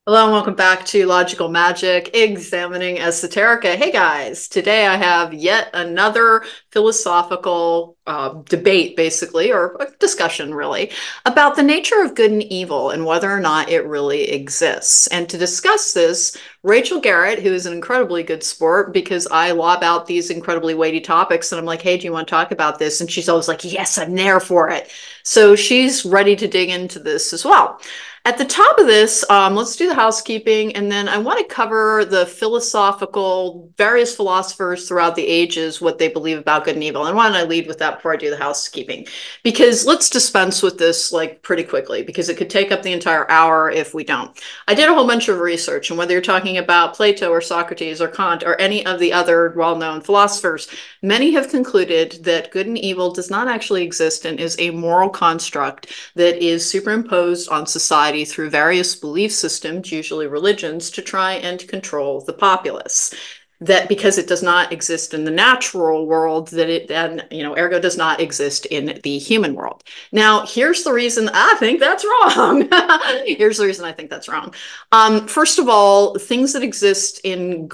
Hello and welcome back to Logical Magic, examining esoterica. Hey guys, today I have yet another philosophical debate, basically, or a discussion, really, about the nature of good and evil and whether or not it really exists. And to discuss this, Rachel Garrett, who is an incredibly good sport because I lob out these incredibly weighty topics and I'm like, hey, do you want to talk about this? And she's always like, yes, I'm there for it. So she's ready to dig into this as well. At the top of this, let's do the housekeeping, and then I want to cover the philosophical, various philosophers throughout the ages, what they believe about good and evil. And why don't I lead with that before I do the housekeeping? Because let's dispense with this like pretty quickly, because it could take up the entire hour if we don't. I did a whole bunch of research, and whether you're talking about Plato or Socrates or Kant or any of the other well-known philosophers, many have concluded that good and evil does not actually exist and is a moral construct that is superimposed on society through various belief systems, usually religions, to try and control the populace. That because it does not exist in the natural world, that it then, ergo does not exist in the human world. Now, here's the reason I think that's wrong. Here's the reason I think that's wrong. First of all, things that exist in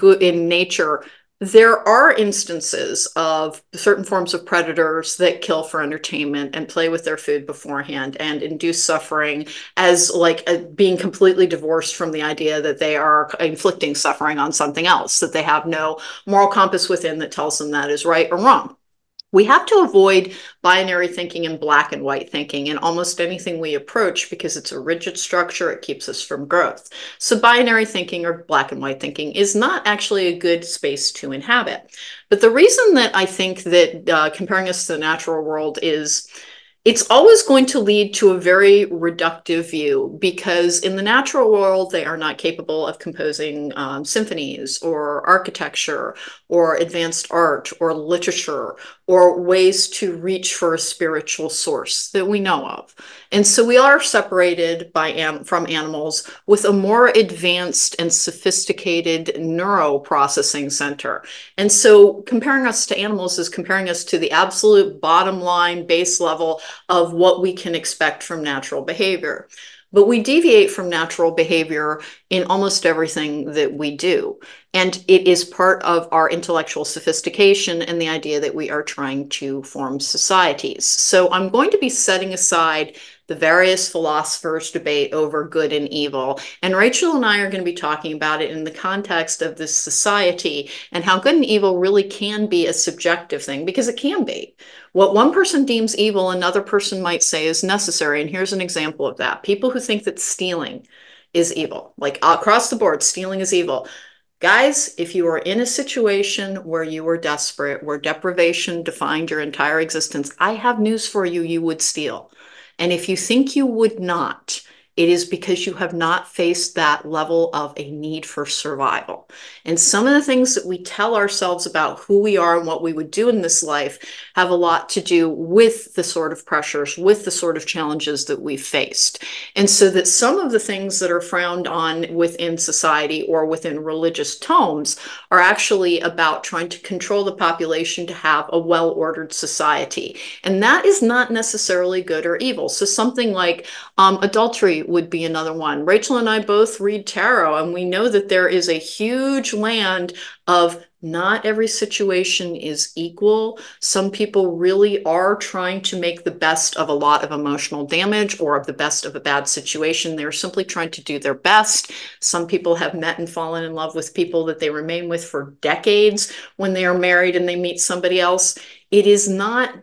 nature, there are instances of certain forms of predators that kill for entertainment and play with their food beforehand and induce suffering as like being completely divorced from the idea that they are inflicting suffering on something else, that they have no moral compass within that tells them that is right or wrong. We have to avoid binary thinking and black and white thinking in almost anything we approach because it's a rigid structure. It keeps us from growth. So binary thinking or black and white thinking is not actually a good space to inhabit. But the reason that I think that comparing us to the natural world is it's always going to lead to a very reductive view because in the natural world, they are not capable of composing symphonies or architecture or advanced art or literature or ways to reach for a spiritual source that we know of. And so we are separated from animals with a more advanced and sophisticated neuroprocessing center. And so comparing us to animals is comparing us to the absolute bottom line base level of what we can expect from natural behavior. But we deviate from natural behavior in almost everything that we do. And it is part of our intellectual sophistication and the idea that we are trying to form societies. So I'm going to be setting aside the various philosophers' debate over good and evil. And Rachel and I are going to be talking about it in the context of this society and how good and evil really can be a subjective thing, because it can be. What one person deems evil, another person might say is necessary. And here's an example of that. People who think that stealing is evil, like across the board, stealing is evil. Guys, if you are in a situation where you are desperate, where deprivation defined your entire existence, I have news for you, you would steal. And if you think you would not, it is because you have not faced that level of a need for survival. And some of the things that we tell ourselves about who we are and what we would do in this life have a lot to do with the sort of pressures, with the sort of challenges that we've faced. And so that some of the things that are frowned on within society or within religious tomes are actually about trying to control the population to have a well-ordered society. And that is not necessarily good or evil. So something like adultery would be another one. Rachel and I both read tarot, and we know that there is a huge land of not every situation is equal. Some people really are trying to make the best of a lot of emotional damage or of the best of a bad situation. They're simply trying to do their best. Some people have met and fallen in love with people that they remain with for decades when they are married and they meet somebody else. It is not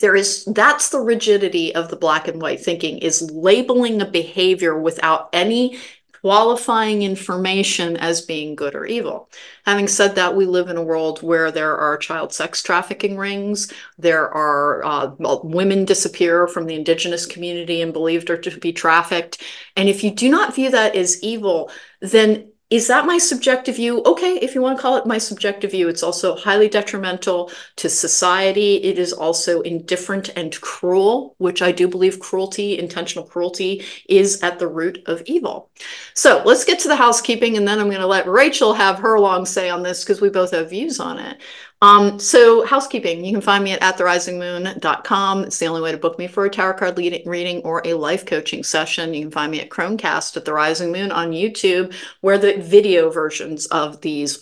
that's the rigidity of the black and white thinking, is labeling a behavior without any qualifying information as being good or evil. Having said that, we live in a world where there are child sex trafficking rings. There are women disappear from the indigenous community and believed are to be trafficked. And if you do not view that as evil, then is that my subjective view? Okay, if you want to call it my subjective view, it's also highly detrimental to society. It is also indifferent and cruel, which I do believe cruelty, intentional cruelty, is at the root of evil. So let's get to the housekeeping, and then I'm going to let Rachel have her long say on this because we both have views on it. So housekeeping, you can find me at therisingmoon.com. It's the only way to book me for a tarot card reading or a life coaching session. You can find me at Chromecast at the Rising Moon on YouTube, where the video versions of these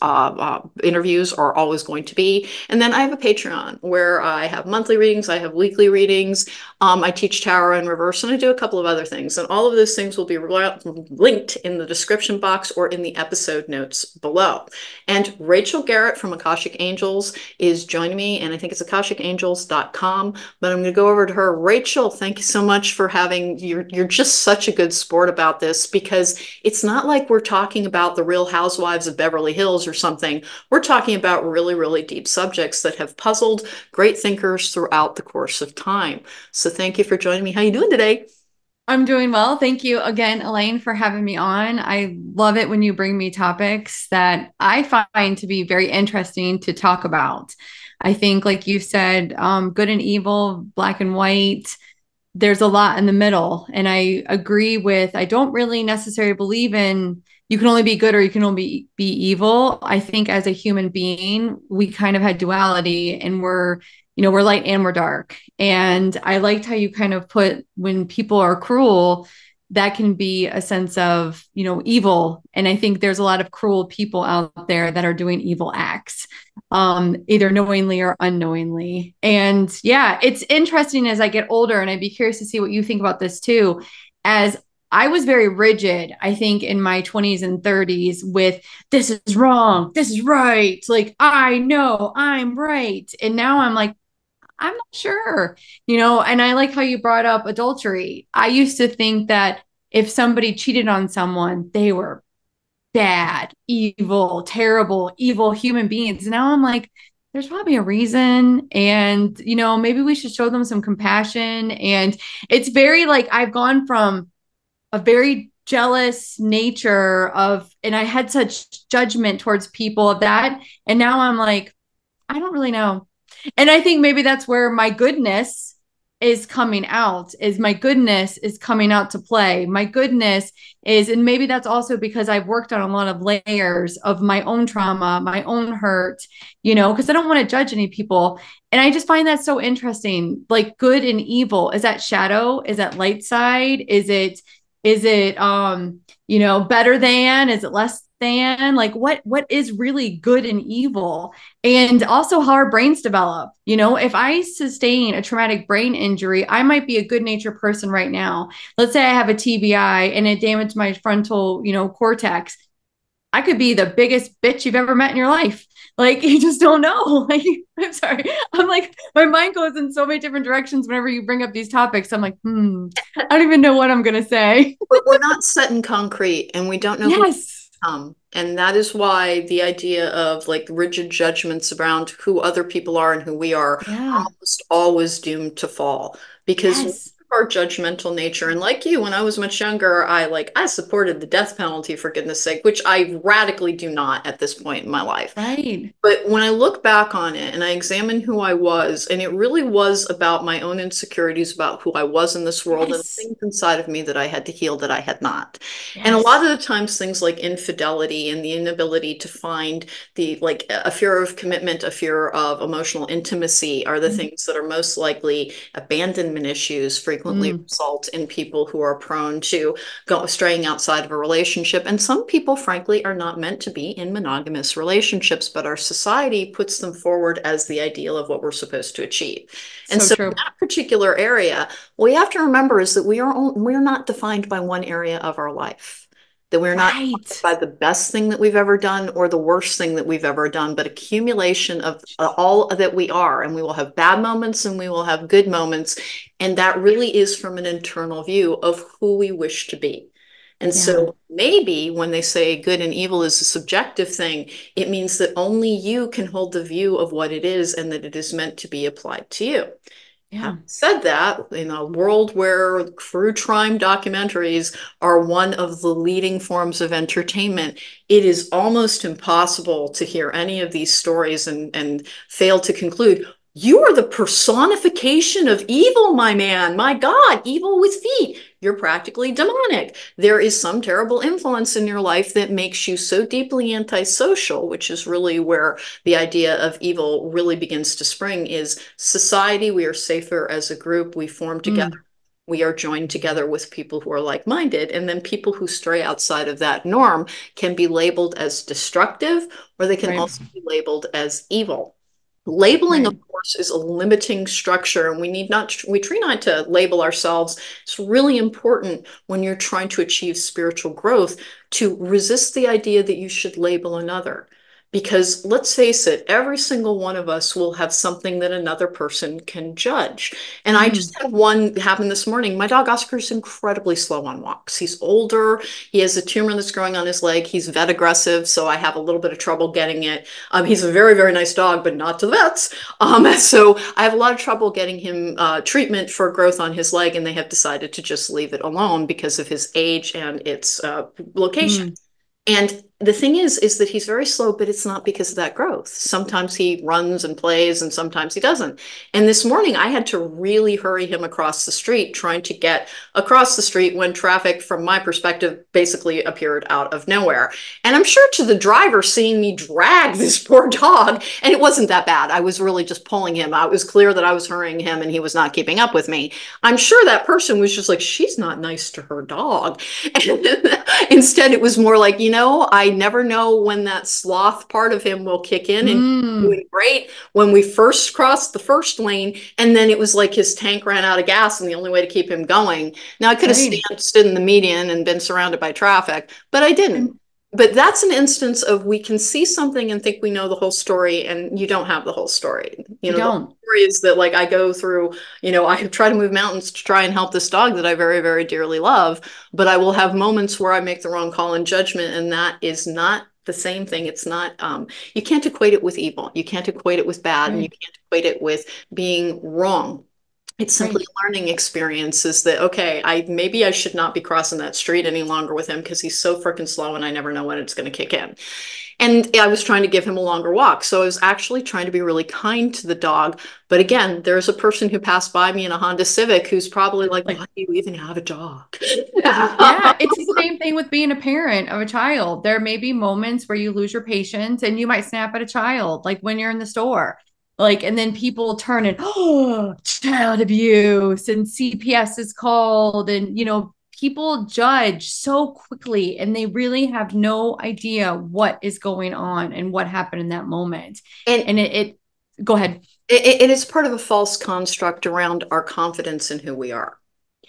interviews are always going to be. And then I have a Patreon where I have monthly readings, I have weekly readings, I teach tarot in reverse, and I do a couple of other things. And all of those things will be linked in the description box or in the episode notes below. And Rachel Garrett from Akashic Angels is joining me, and I think it's akashicangels.com, but I'm going to go over to her. Rachel, thank you so much for having, you're just such a good sport about this, because it's not like we're talking about the Real Housewives of Beverly Hills or something. We're talking about really, really deep subjects that have puzzled great thinkers throughout the course of time. So thank you for joining me. How are you doing today? I'm doing well. Thank you again, Alane, for having me on. I love it when you bring me topics that I find to be very interesting to talk about. I think, like you said, good and evil, black and white, there's a lot in the middle. And I agree with, I don't really necessarily believe in you can only be good or you can only be evil. I think as a human being, we kind of had duality and we're light and we're dark. And I liked how you kind of put when people are cruel, that can be a sense of, evil. And I think there's a lot of cruel people out there that are doing evil acts, either knowingly or unknowingly. And yeah, it's interesting as I get older, and I'd be curious to see what you think about this too. As I was very rigid, I think, in my 20s and 30s with this is wrong, this is right. Like, I know I'm right. And now I'm like, I'm not sure, and I like how you brought up adultery. I used to think that if somebody cheated on someone, they were bad, evil, terrible, evil human beings. Now I'm like, there's probably a reason. And, maybe we should show them some compassion. And it's very like I've gone from a very jealous nature and I had such judgment towards people of that. And now I'm like, I don't really know. And I think maybe that's where my goodness is coming out, is my goodness is coming out to play. My goodness is, and maybe that's also because I've worked on a lot of layers of my own trauma, my own hurt, because I don't want to judge any people. And I just find that so interesting. Like good and evil. Is that shadow? Is that light side? Is it better than? Is it less than? Like what is really good and evil? And also how our brains develop. If I sustain a traumatic brain injury, I might be a good natured person right now. Let's say I have a TBI and it damaged my frontal, cortex. I could be the biggest bitch you've ever met in your life. Like you just don't know. Like I'm sorry. I'm like my mind goes in so many different directions whenever you bring up these topics. I'm like, I don't even know what I'm gonna say. But we're not set in concrete, and we don't know who we Yes. become. And that is why the idea of like rigid judgments around who other people are and who we are Yeah. almost always doomed to fall, because Yes. our judgmental nature. And like you, when I was much younger, I supported the death penalty, for goodness sake, which I radically do not at this point in my life. Right. But when I look back on it and I examine who I was, and it really was about my own insecurities about who I was in this world and Yes. things inside of me that I had to heal that I had not. And a lot Yes. of the times, things like infidelity and the inability to find like a fear of commitment, a fear of emotional intimacy are the Mm. things that are most likely abandonment issues, frequently Mm. result in people who are prone to go straying outside of a relationship. And some people, frankly, are not meant to be in monogamous relationships, but our society puts them forward as the ideal of what we're supposed to achieve. And So so in true. that particular area, what we have to remember is that we're not defined by one area of our life. That we're not Right. defined by the best thing that we've ever done or the worst thing that we've ever done, but accumulation of all that we are. And we will have bad moments and we will have good moments. And that really is from an internal view of who we wish to be. And Yeah. so maybe when they say good and evil is a subjective thing, it means that only you can hold the view of what it is and that it is meant to be applied to you. Having Yeah. said that, in a world where true crime documentaries are one of the leading forms of entertainment, it is almost impossible to hear any of these stories and fail to conclude You are the personification of evil, my man. My God, evil with feet. You're practically demonic. There is some terrible influence in your life that makes you so deeply antisocial, which is really where the idea of evil really begins to spring, is society. We are safer as a group. We form together. Mm, We are joined together with people who are like-minded, and then people who stray outside of that norm can be labeled as destructive, or they can right, also be labeled as evil. Labeling, of right. course, is a limiting structure, and we try not to label ourselves. It's really important when you're trying to achieve spiritual growth to resist the idea that you should label another. Because let's face it, every single one of us will have something that another person can judge. And I just Mm, had one happen this morning. My dog Oscar is incredibly slow on walks. He's older. He has a tumor that's growing on his leg. He's vet aggressive, so I have a little bit of trouble getting it. He's a very, very nice dog, but not to the vets. So I have a lot of trouble getting him treatment for growth on his leg, and they have decided to just leave it alone because of his age and its location. mm, And the thing is that he's very slow, but it's not because of that growth. Sometimes he runs and plays, and sometimes he doesn't. And this morning, I had to really hurry him across the street, trying to get across the street when traffic, from my perspective, basically appeared out of nowhere. And I'm sure to the driver, seeing me drag this poor dog, and it wasn't that bad. I was really just pulling him. It was clear that I was hurrying him, and he was not keeping up with me. I'm sure that person was just like, she's not nice to her dog. And instead, it was more like, I never know when that sloth part of him will kick in, and he's mm, doing great when we first crossed the first lane. And then it was like his tank ran out of gas, and the only way to keep him going. Now, I could have right. stood in the median and been surrounded by traffic, but I didn't. And But that's an instance of we can see something and think we know the whole story, and you don't have the whole story. you The whole don't. story is that, like, I go through, I try to move mountains to try and help this dog that I very, very dearly love, but I will have moments where I make the wrong call in judgment, and that is not the same thing. It's not, you can't equate it with evil. You can't equate it with bad, and you Right, can't equate it with being wrong. It's simply right. a learning experience, is that, okay, maybe I should not be crossing that street any longer with him because he's so freaking slow and I never know when it's going to kick in. And I was trying to give him a longer walk. So I was actually trying to be really kind to the dog. But again, there's a person who passed by me in a Honda Civic who's probably like, why Like, do you even have a dog? yeah, it's the same thing with being a parent of a child. There may be moments where you lose your patience and you might snap at a child, like when you're in the store. Like, and then people turn and, oh, child abuse and CPS is called. And, people judge so quickly and they really have no idea what is going on and what happened in that moment. And And go ahead. it is part of a false construct around our confidence in who we are.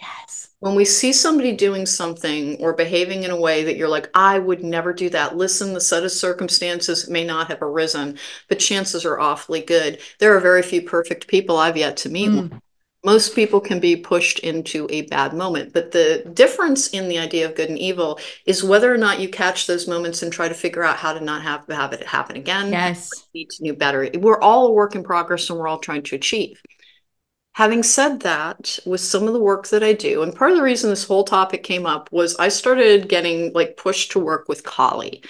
Yes. When we see somebody doing something or behaving in a way that you're like, I would never do that. Listen, the set of circumstances may not have arisen, but chances are awfully good. There are very few perfect people. I've yet to meet one. Mm, Most people can be pushed into a bad moment, but the difference in the idea of good and evil is whether or not you catch those moments and try to figure out how to not have it happen again. yes. Need to do better. We're all a work in progress, and we're all trying to achieve. Having said that, with some of the work that I do, and part of the reason this whole topic came up was I started getting like pushed to work with Kali,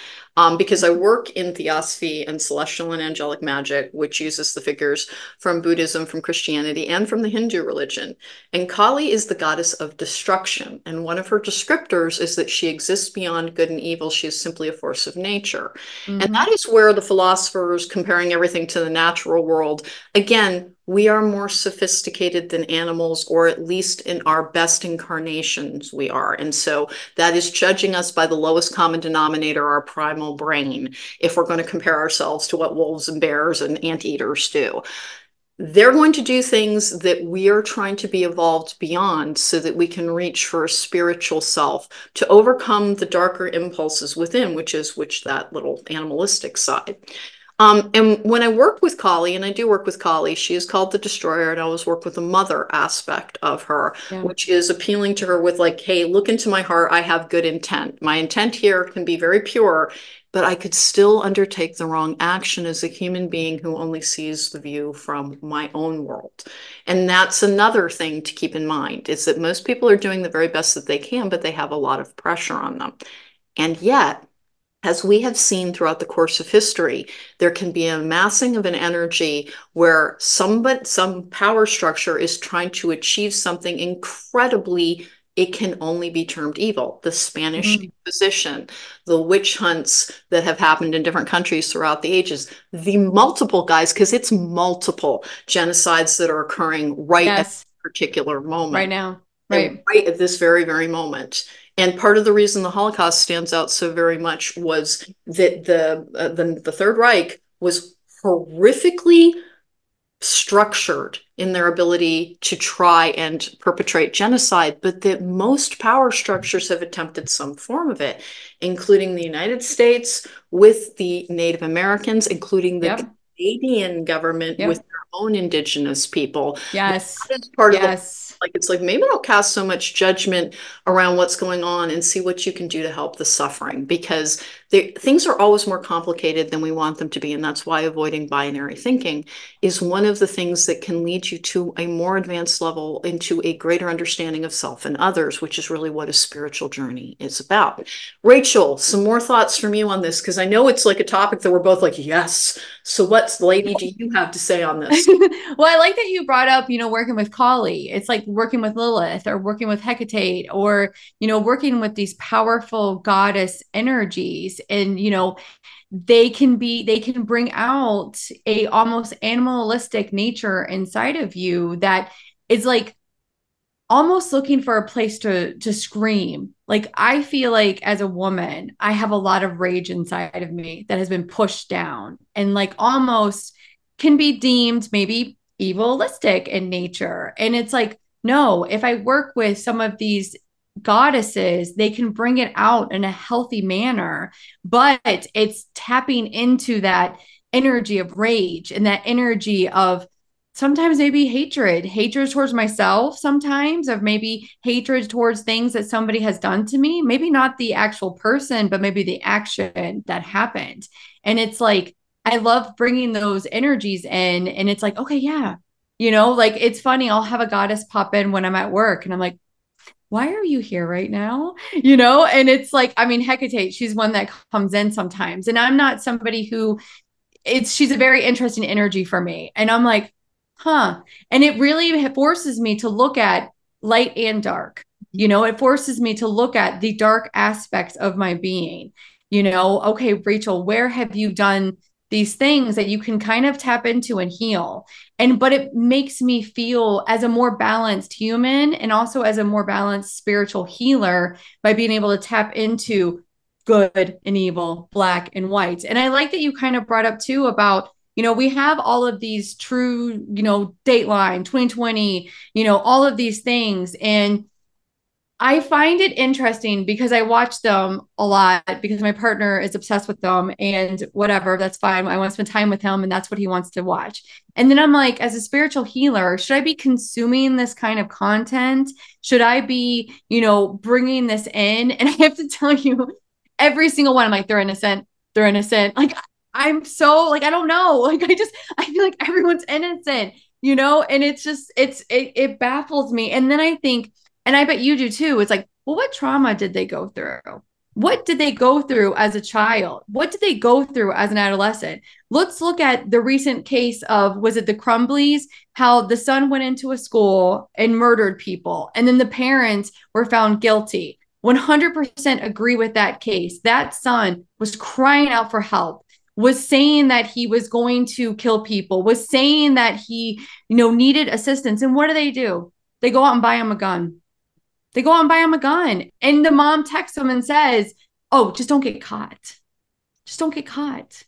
because I work in theosophy and celestial and angelic magic, which uses the figures from Buddhism, from Christianity, and from the Hindu religion. And Kali is the goddess of destruction, and one of her descriptors is that she exists beyond good and evil. She is simply a force of nature, and that Hmm. is where the philosophers, comparing everything to the natural world, again, we are more sophisticated than animals, or at least in our best incarnations, we are. And so that is judging us by the lowest common denominator, our primal brain, if we're going to compare ourselves to what wolves and bears and anteaters do. They're going to do things that we are trying to be evolved beyond so that we can reach for a spiritual self to overcome the darker impulses within, which that little animalistic side. And when I work with Kali, and I do work with Kali, she is called the Destroyer, and I always work with the mother aspect of her, Yeah. which is appealing to her with like, hey, look into my heart. I have good intent. My intent here can be very pure, but I could still undertake the wrong action as a human being who only sees the view from my own world. And that's another thing to keep in mind, is that most people are doing the very best that they can, but they have a lot of pressure on them. And yet, as we have seen throughout the course of history, there can be a massing of an energy where some power structure is trying to achieve something incredibly, it can only be termed evil. The Spanish Mhm. Inquisition, the witch hunts that have happened in different countries throughout the ages, the multiple guys, because it's multiple genocides that are occurring right at Yes, a particular right moment now. and Right. right at this very, very moment. And part of the reason the Holocaust stands out so very much was that the Third Reich was horrifically structured in their ability to try and perpetrate genocide, but that most power structures have attempted some form of it, including the United States with the Native Americans, including the Yep. Canadian government with Yep. their own indigenous people. Yes. That is part of the Yes. like it's like maybe don't cast so much judgment around what's going on and see what you can do to help the suffering because things are always more complicated than we want them to be, and that's why avoiding binary thinking is one of the things that can lead you to a more advanced level into a greater understanding of self and others, which is really what a spiritual journey is about. Rachel, some more thoughts from you on this because I know it's like a topic that we're both like, yes. So what, lady, do you have to say on this? Well, I like that you brought up, working with Kali. It's like working with Lilith or working with Hecate or, working with these powerful goddess energies. And, they can bring out a almost animalistic nature inside of you that is like almost looking for a place to scream. Like I feel like as a woman, I have a lot of rage inside of me that has been pushed down and like almost can be deemed maybe evilistic in nature. And it's like, no, if I work with some of these goddesses, they can bring it out in a healthy manner, but it's tapping into that energy of rage and that energy of sometimes maybe hatred towards myself, sometimes of maybe hatred towards things that somebody has done to me, maybe not the actual person, but maybe the action that happened. And it's like I love bringing those energies in, and it's like, okay, yeah, like it's funny, I'll have a goddess pop in when I'm at work and I'm like, why are you here right now? And it's like, I mean, Hecate, she's one that comes in sometimes, and I'm not somebody who she's a very interesting energy for me. And I'm like, huh. And it really forces me to look at light and dark. It forces me to look at the dark aspects of my being. Okay, Rachel, where have you done these things that you can kind of tap into and heal? But it makes me feel as a more balanced human and also as a more balanced spiritual healer by being able to tap into good and evil, black and white. And I like that you kind of brought up too about, we have all of these true, Dateline, 2020, all of these things. And I find it interesting because I watch them a lot because my partner is obsessed with them and whatever, that's fine. I want to spend time with him and that's what he wants to watch. And then I'm like, as a spiritual healer, should I be consuming this kind of content? Should I be, bringing this in? And I have to tell you, every single one, I'm like, they're innocent. They're innocent. Like, I'm so like, I don't know. Like, I feel like everyone's innocent, and it's just, it baffles me. And then I think, and I bet you do too. It's like, well, what trauma did they go through? What did they go through as a child? What did they go through as an adolescent? Let's look at the recent case of, was it the Crumblies? How the son went into a school and murdered people, and then the parents were found guilty. 100% agree with that case. That son was crying out for help, was saying that he was going to kill people, was saying that he, needed assistance. And what do? They go out and buy him a gun. They go out and buy him a gun. And the mom texts him and says, oh, just don't get caught. Just don't get caught.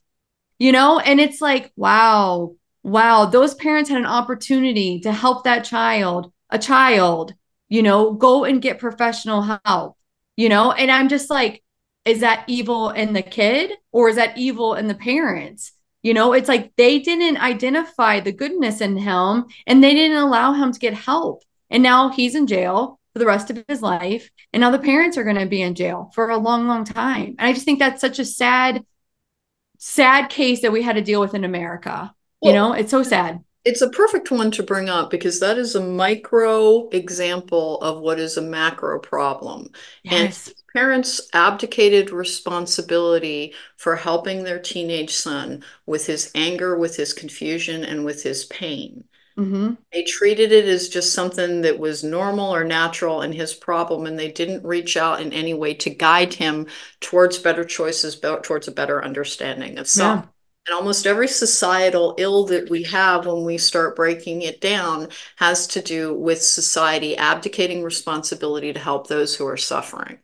And it's like, wow, wow. Those parents had an opportunity to help that child, a child, go and get professional help, and I'm just like, is that evil in the kid or is that evil in the parents? It's like they didn't identify the goodness in him and they didn't allow him to get help. And now he's in jail for the rest of his life. And now the parents are going to be in jail for a long, long time. And I just think that's such a sad, sad case that we had to deal with in America. Well, It's so sad. It's a perfect one to bring up because that is a micro example of what is a macro problem. And Yes. his parents abdicated responsibility for helping their teenage son with his anger, with his confusion, and with his pain. Hmm. They treated it as just something that was normal or natural in his problem, and they didn't reach out in any way to guide him towards better choices, towards a better understanding of self. Yeah. And almost every societal ill that we have when we start breaking it down has to do with society abdicating responsibility to help those who are suffering.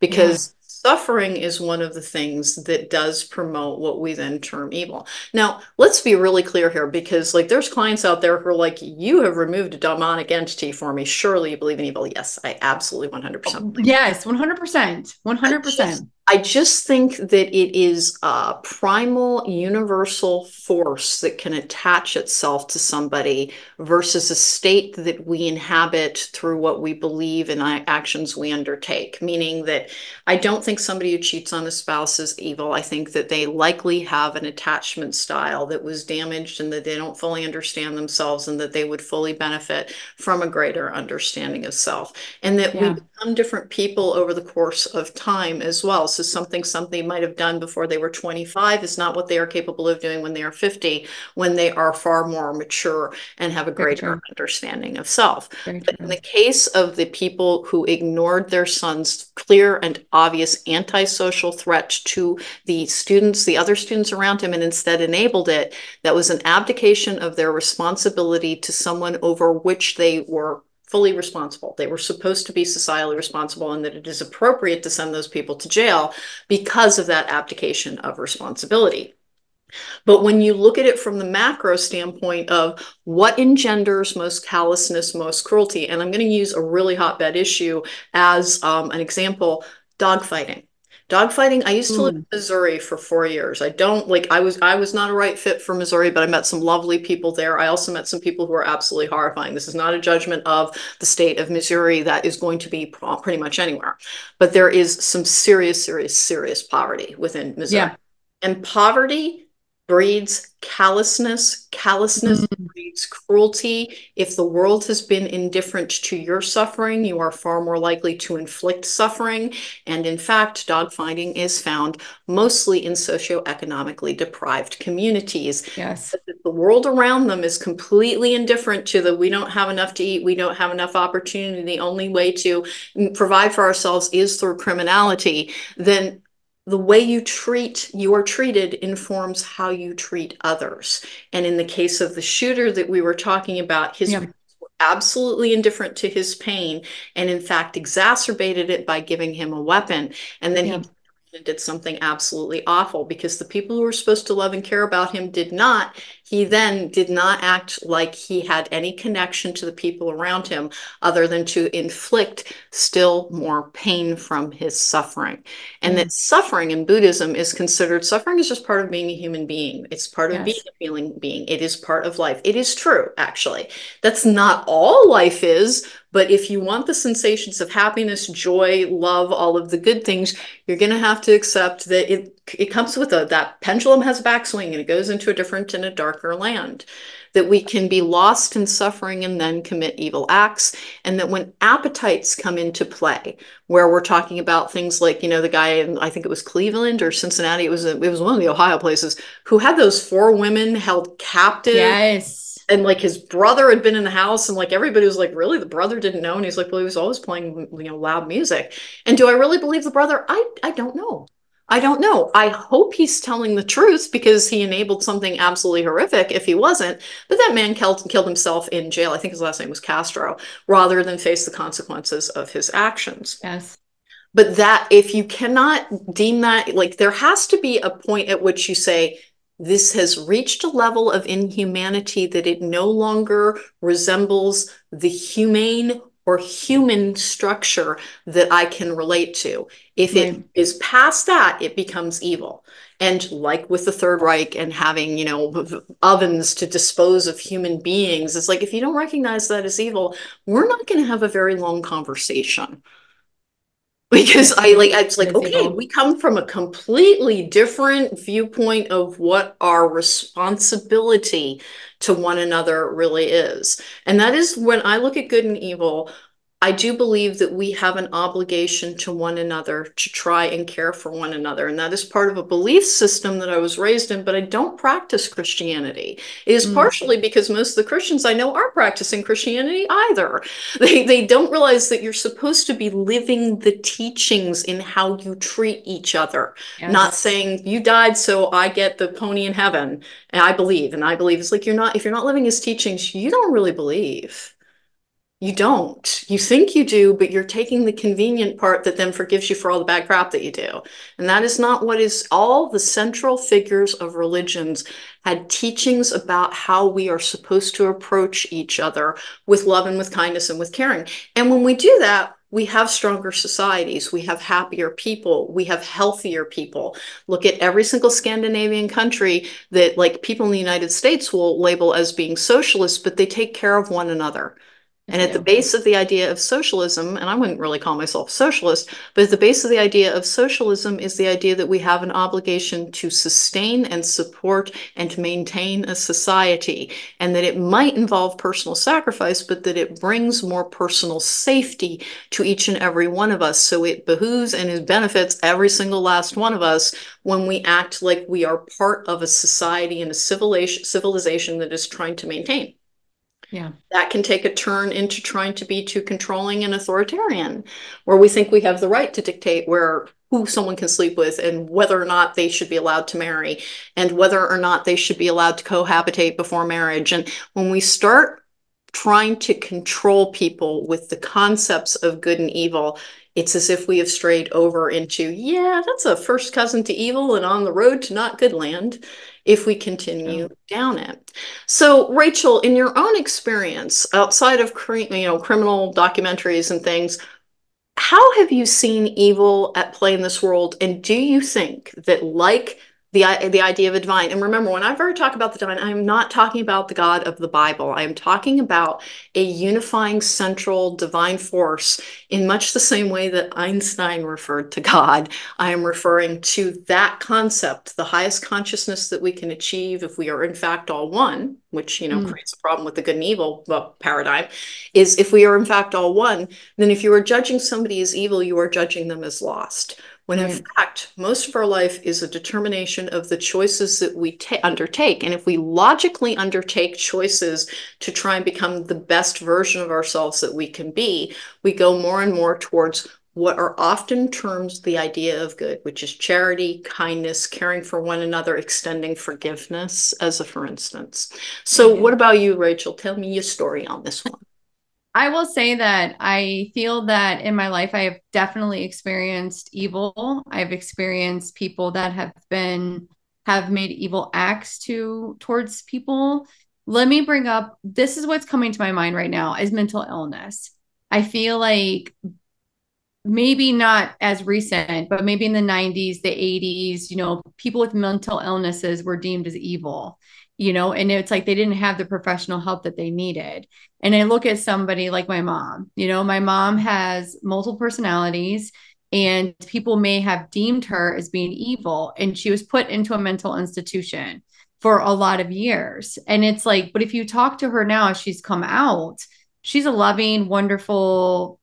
Yeah. Because suffering is one of the things that does promote what we then term evil. Now, let's be really clear here because, like, there's clients out there who are like, you have removed a demonic entity for me. Surely you believe in evil. Yes, I absolutely 100% Oh, believe. yes, 100%. I just 100%. I just think that it is a primal universal force that can attach itself to somebody versus a state that we inhabit through what we believe and actions we undertake. Meaning that I don't think somebody who cheats on a spouse is evil. I think that they likely have an attachment style that was damaged and that they don't fully understand themselves and that they would fully benefit from a greater understanding of self and that we Yeah. become different people over the course of time as well. So something somebody might have done before they were 25 is not what they are capable of doing when they are 50, when they are far more mature and have a Very greater true. understanding of self. Very But in true. the case of the people who ignored their son's clear and obvious antisocial threat to the students, the other students around him, and instead enabled it, that was an abdication of their responsibility to someone over which they were fully responsible. They were supposed to be societally responsible, and that it is appropriate to send those people to jail because of that abdication of responsibility. But when you look at it from the macro standpoint of what engenders most callousness, most cruelty, and I'm going to use a really hotbed issue as an example, dogfighting. Dogfighting, I used to live Ooh, in Missouri for 4 years. I don't like I was not a right fit for Missouri, but I met some lovely people there. I also met some people who are absolutely horrifying. This is not a judgment of the state of Missouri that is going to be pretty much anywhere. But there is some serious, serious, serious poverty within Missouri. yeah. And poverty breeds callousness. Callousness Mm, breeds cruelty. If the world has been indifferent to your suffering, you are far more likely to inflict suffering. And in fact, dogfighting is found mostly in socioeconomically deprived communities. yes. The world around them is completely indifferent to the we don't have enough to eat, we don't have enough opportunity, the only way to provide for ourselves is through criminality, then the way you are treated informs how you treat others. And in the case of the shooter that we were talking about, his Yeah. parents were absolutely indifferent to his pain and in fact exacerbated it by giving him a weapon. And then Yeah. he did something absolutely awful because the people who were supposed to love and care about him did not. He then did not act like he had any connection to the people around him other than to inflict still more pain from his suffering. And Yeah. that suffering in Buddhism is considered suffering is just part of being a human being. It's part of being Yes. a feeling being. It is part of life. It is true, actually. That's not all life is, but if you want the sensations of happiness, joy, love, all of the good things, you're going to have to accept that it comes with that pendulum has a backswing and it goes into a different and a darker land. That we can be lost in suffering and then commit evil acts. And that when appetites come into play, where we're talking about things like, the guy in, I think it was Cleveland or Cincinnati, it was one of the Ohio places, who had those four women held captive Yes. and like his brother had been in the house and like everybody was like really the brother didn't know and he's like well he was always playing loud music and do I really believe the brother I don't know. I don't know. I hope he's telling the truth because he enabled something absolutely horrific if he wasn't. But that man killed himself in jail. I think his last name was Castro, rather than face the consequences of his actions. Yes. But that if you cannot deem that, like, there has to be a point at which you say, this has reached a level of inhumanity that it no longer resembles the humane or human structure that I can relate to. If it Right. is past that, it becomes evil. And like with the Third Reich and having, ovens to dispose of human beings, it's like if you don't recognize that as evil, we're not going to have a very long conversation. because Yes, it it's like, is okay, evil. we come from a completely different viewpoint of what our responsibility to one another really is. And that is when I look at good and evil, I do believe that we have an obligation to one another to try and care for one another. And that is part of a belief system that I was raised in, but I don't practice Christianity. It is Mm, partially because most of the Christians I know aren't practicing Christianity either. They don't realize that you're supposed to be living the teachings in how you treat each other, not yes. saying you died so I get the pony in heaven. And I believe it's like you're not, if you're not living his teachings, you don't really believe. You don't. You think you do, but you're taking the convenient part that then forgives you for all the bad crap that you do. And that is not what is all the central figures of religions had teachings about how we are supposed to approach each other with love and with kindness and with caring. And when we do that, we have stronger societies, we have happier people, we have healthier people. Look at every single Scandinavian country that, like, people in the United States will label as being socialist, but they take care of one another. Yes, And they at the do. base of the idea of socialism, and I wouldn't really call myself a socialist, but at the base of the idea of socialism is the idea that we have an obligation to sustain and support and to maintain a society, and that it might involve personal sacrifice, but that it brings more personal safety to each and every one of us. So it behooves and it benefits every single last one of us when we act like we are part of a society and a civilization that is trying to maintain. Yeah. That can take a turn into trying to be too controlling and authoritarian, where we think we have the right to dictate where who someone can sleep with and whether or not they should be allowed to marry and whether or not they should be allowed to cohabitate before marriage. And when we start trying to control people with the concepts of good and evil, it's as if we have strayed over into, yeah, that's a first cousin to evil and on the road to not good land if we continue True. down it. So, Rachel, in your own experience, outside of criminal documentaries and things, how have you seen evil at play in this world? And do you think that, like the idea of a divine, and remember, whenever I talk about the divine, I am not talking about the God of the Bible. I am talking about a unifying central divine force in much the same way that Einstein referred to God. I am referring to that concept, the highest consciousness that we can achieve if we are in fact all one, which Mm, creates a problem with the good and evil paradigm, is if we are in fact all one, then if you are judging somebody as evil, you are judging them as lost. When in right. fact, most of our life is a determination of the choices that we undertake. And if we logically undertake choices to try and become the best version of ourselves that we can be, we go more and more towards what are often termed the idea of good, which is charity, kindness, caring for one another, extending forgiveness, as a for instance. So, Yeah. what about you, Rachel? Tell me your story on this one. I will say that I feel that in my life, I have definitely experienced evil. I've experienced people that have made evil acts towards people. Let me bring up, this is what's coming to my mind right now is mental illness. I feel like maybe not as recent, but maybe in the 90s, the 80s, people with mental illnesses were deemed as evil, and it's like they didn't have the professional help that they needed. And I look at somebody like my mom, my mom has multiple personalities. And people may have deemed her as being evil, and she was put into a mental institution for a lot of years. And it's like, but if you talk to her now, she's come out, she's a loving, wonderful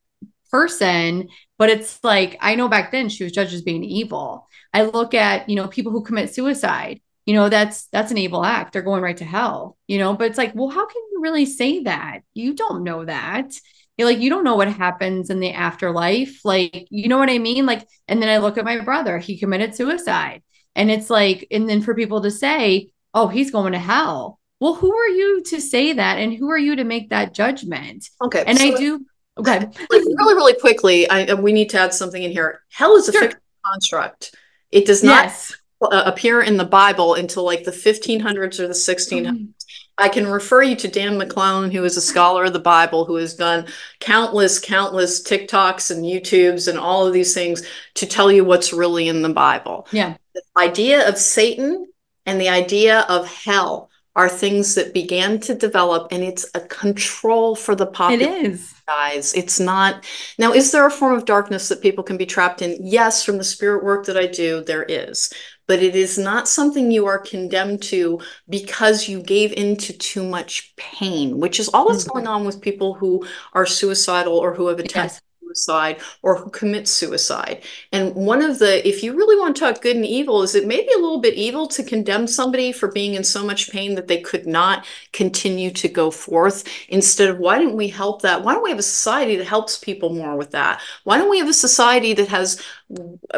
person, but it's like I know back then she was judged as being evil. I look at, people who commit suicide, that's an evil act. They're going right to hell, but it's like, well, how can you really say that? You don't know that. You're like, you don't know what happens in the afterlife. Like, you know what I mean? Like, and then I look at my brother, he committed suicide. And it's like, and then for people to say, oh, he's going to hell. Well, who are you to say that? And who are you to make that judgment? Okay, And I so do, okay. like really, really quickly, we need to add something in here. Hell is a fictional Sure. construct. It does not Yes. appear in the Bible until like the 1500s or the 1600s. I can refer you to Dan McClellan, who is a scholar of the Bible, who has done countless, countless TikToks and YouTubes and all of these things to tell you what's really in the Bible. Yeah. The idea of Satan and the idea of hell are things that began to develop, and it's a control for the It population. is. Guys, it's not. Now, is there a form of darkness that people can be trapped in? Yes, from the spirit work that I do, there is. But it is not something you are condemned to because you gave into too much pain, which is all that's Mm, going on with people who are suicidal or who have attempted yes. suicide or who commit suicide. And one of the, if you really want to talk good and evil, is it may be a little bit evil to condemn somebody for being in so much pain that they could not continue to go forth. Instead of, why didn't we help that? Why don't we have a society that helps people more with that? Why don't we have a society that has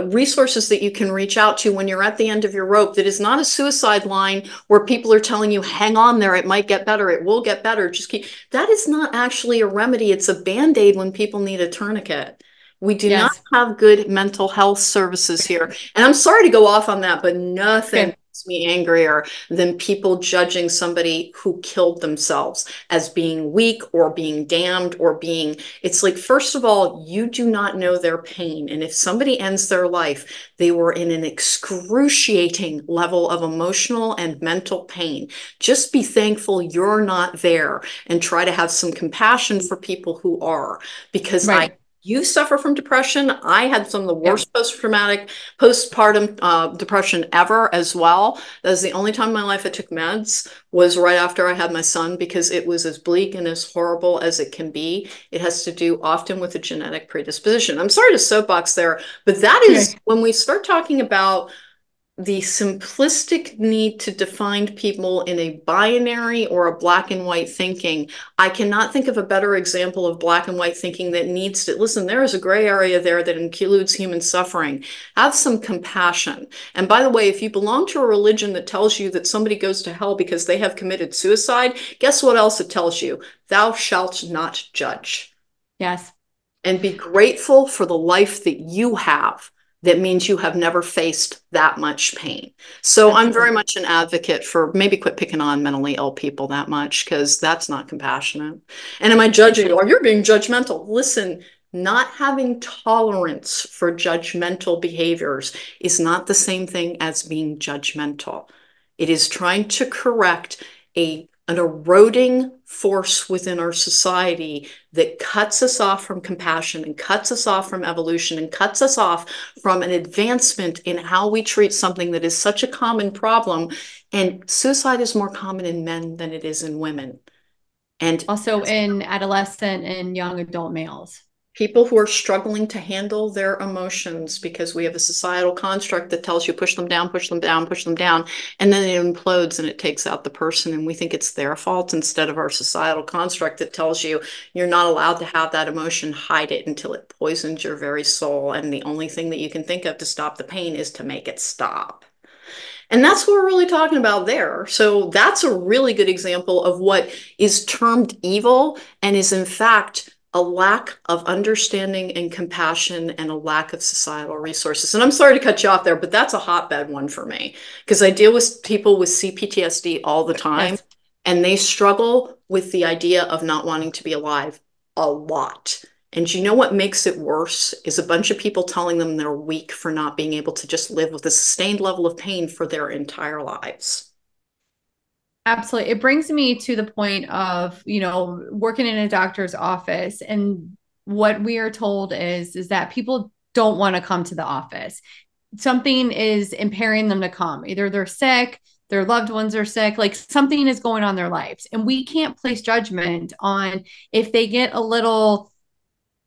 resources that you can reach out to when you're at the end of your rope, that is not a suicide line where people are telling you, hang on there, it might get better, it will get better, just keep. That is not actually a remedy. It's a band-aid when people need a tourniquet. We do not Yes. have good mental health services here. And I'm sorry to go off on that, but nothing Good. makes me angrier than people judging somebody who killed themselves as being weak or being damned or being, it's like, first of all, you do not know their pain. And if somebody ends their life, they were in an excruciating level of emotional and mental pain. Just be thankful you're not there and try to have some compassion for people who are, because I, Right. you suffer from depression. I had some of the Yep. worst post-traumatic, postpartum depression ever as well. That was the only time in my life I took meds, was right after I had my son, because it was as bleak and as horrible as it can be. It has to do often with a genetic predisposition. I'm sorry to soapbox there, but that is Okay. when we start talking about the simplistic need to define people in a binary or a black and white thinking. I cannot think of a better example of black and white thinking that needs to listen. There is a gray area there that includes human suffering. Have some compassion. And by the way, if you belong to a religion that tells you that somebody goes to hell because they have committed suicide, guess what else it tells you? Thou shalt not judge, Yes. and be grateful for the life that you have. That means you have never faced that much pain. So I'm very Absolutely. much an advocate for maybe quit picking on mentally ill people that much, because that's not compassionate. And am I It judging you? is. Oh, you're being judgmental. Listen, not having tolerance for judgmental behaviors is not the same thing as being judgmental. It is trying to correct an eroding force within our society that cuts us off from compassion and cuts us off from evolution and cuts us off from an advancement in how we treat something that is such a common problem. And suicide is more common in men than it is in women. And Also in adolescent and young adult males. people who are struggling to handle their emotions, because we have a societal construct that tells you push them down, push them down, push them down, and then it implodes and it takes out the person, and we think it's their fault, instead of our societal construct that tells you you're not allowed to have that emotion, hide it until it poisons your very soul, and the only thing that you can think of to stop the pain is to make it stop. And that's what we're really talking about there. So that's a really good example of what is termed evil and is in fact a lack of understanding and compassion and a lack of societal resources. And I'm sorry to cut you off there, but that's a hotbed one for me, because I deal with people with CPTSD all the time, Yes. and they struggle with the idea of not wanting to be alive a lot. And you know what makes it worse is a bunch of people telling them they're weak for not being able to just live with a sustained level of pain for their entire lives. Absolutely. It brings me to the point of, working in a doctor's office, and what we are told is that people don't want to come to the office. Something is impairing them to come. Either they're sick, their loved ones are sick, like something is going on in their lives. And we can't place judgment on if they get a little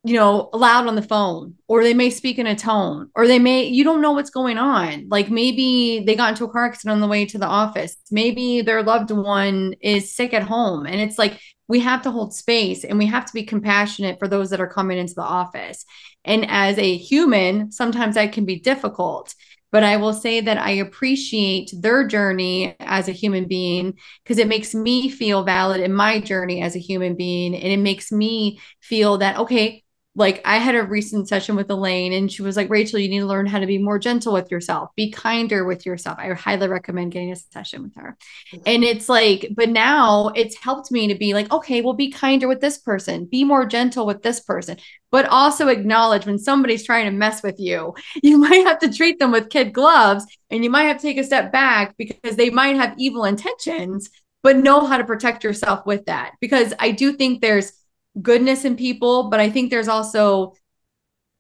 loud on the phone, or they may speak in a tone, or you don't know what's going on. Like maybe they got into a car accident on the way to the office. Maybe their loved one is sick at home. And it's like, we have to hold space and we have to be compassionate for those that are coming into the office. And as a human, sometimes that can be difficult. But I will say that I appreciate their journey as a human being, because it makes me feel valid in my journey as a human being. And it makes me feel that, okay, like I had a recent session with Alane, and she was like, Rachel, you need to learn how to be more gentle with yourself, be kinder with yourself. I highly recommend getting a session with her. And it's like, but now it's helped me to be like, okay, well, be kinder with this person, be more gentle with this person, but also acknowledge when somebody's trying to mess with you, you might have to treat them with kid gloves, and you might have to take a step back because they might have evil intentions. but know how to protect yourself with that. Because I do think there's goodness in people, but I think there's also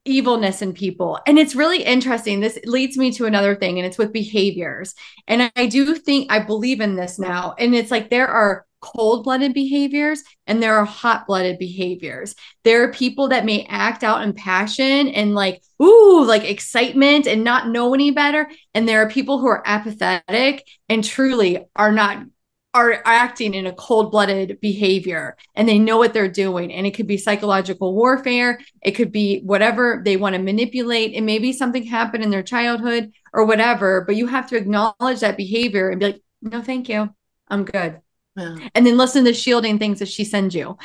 evilness in people. And it's really interesting. This leads me to another thing, and it's with behaviors. And I do think I believe in this now. And it's like there are cold blooded behaviors and there are hot blooded behaviors. There are people that may act out in passion and like, ooh, like excitement and not know any better. And there are people who are apathetic and truly are acting in a cold-blooded behavior, and they know what they're doing, and it could be psychological warfare, it could be whatever they want to manipulate, and maybe something happened in their childhood or whatever, but you have to acknowledge that behavior and be like, no thank you, I'm good. Yeah. And then listen to shielding things that she sends you.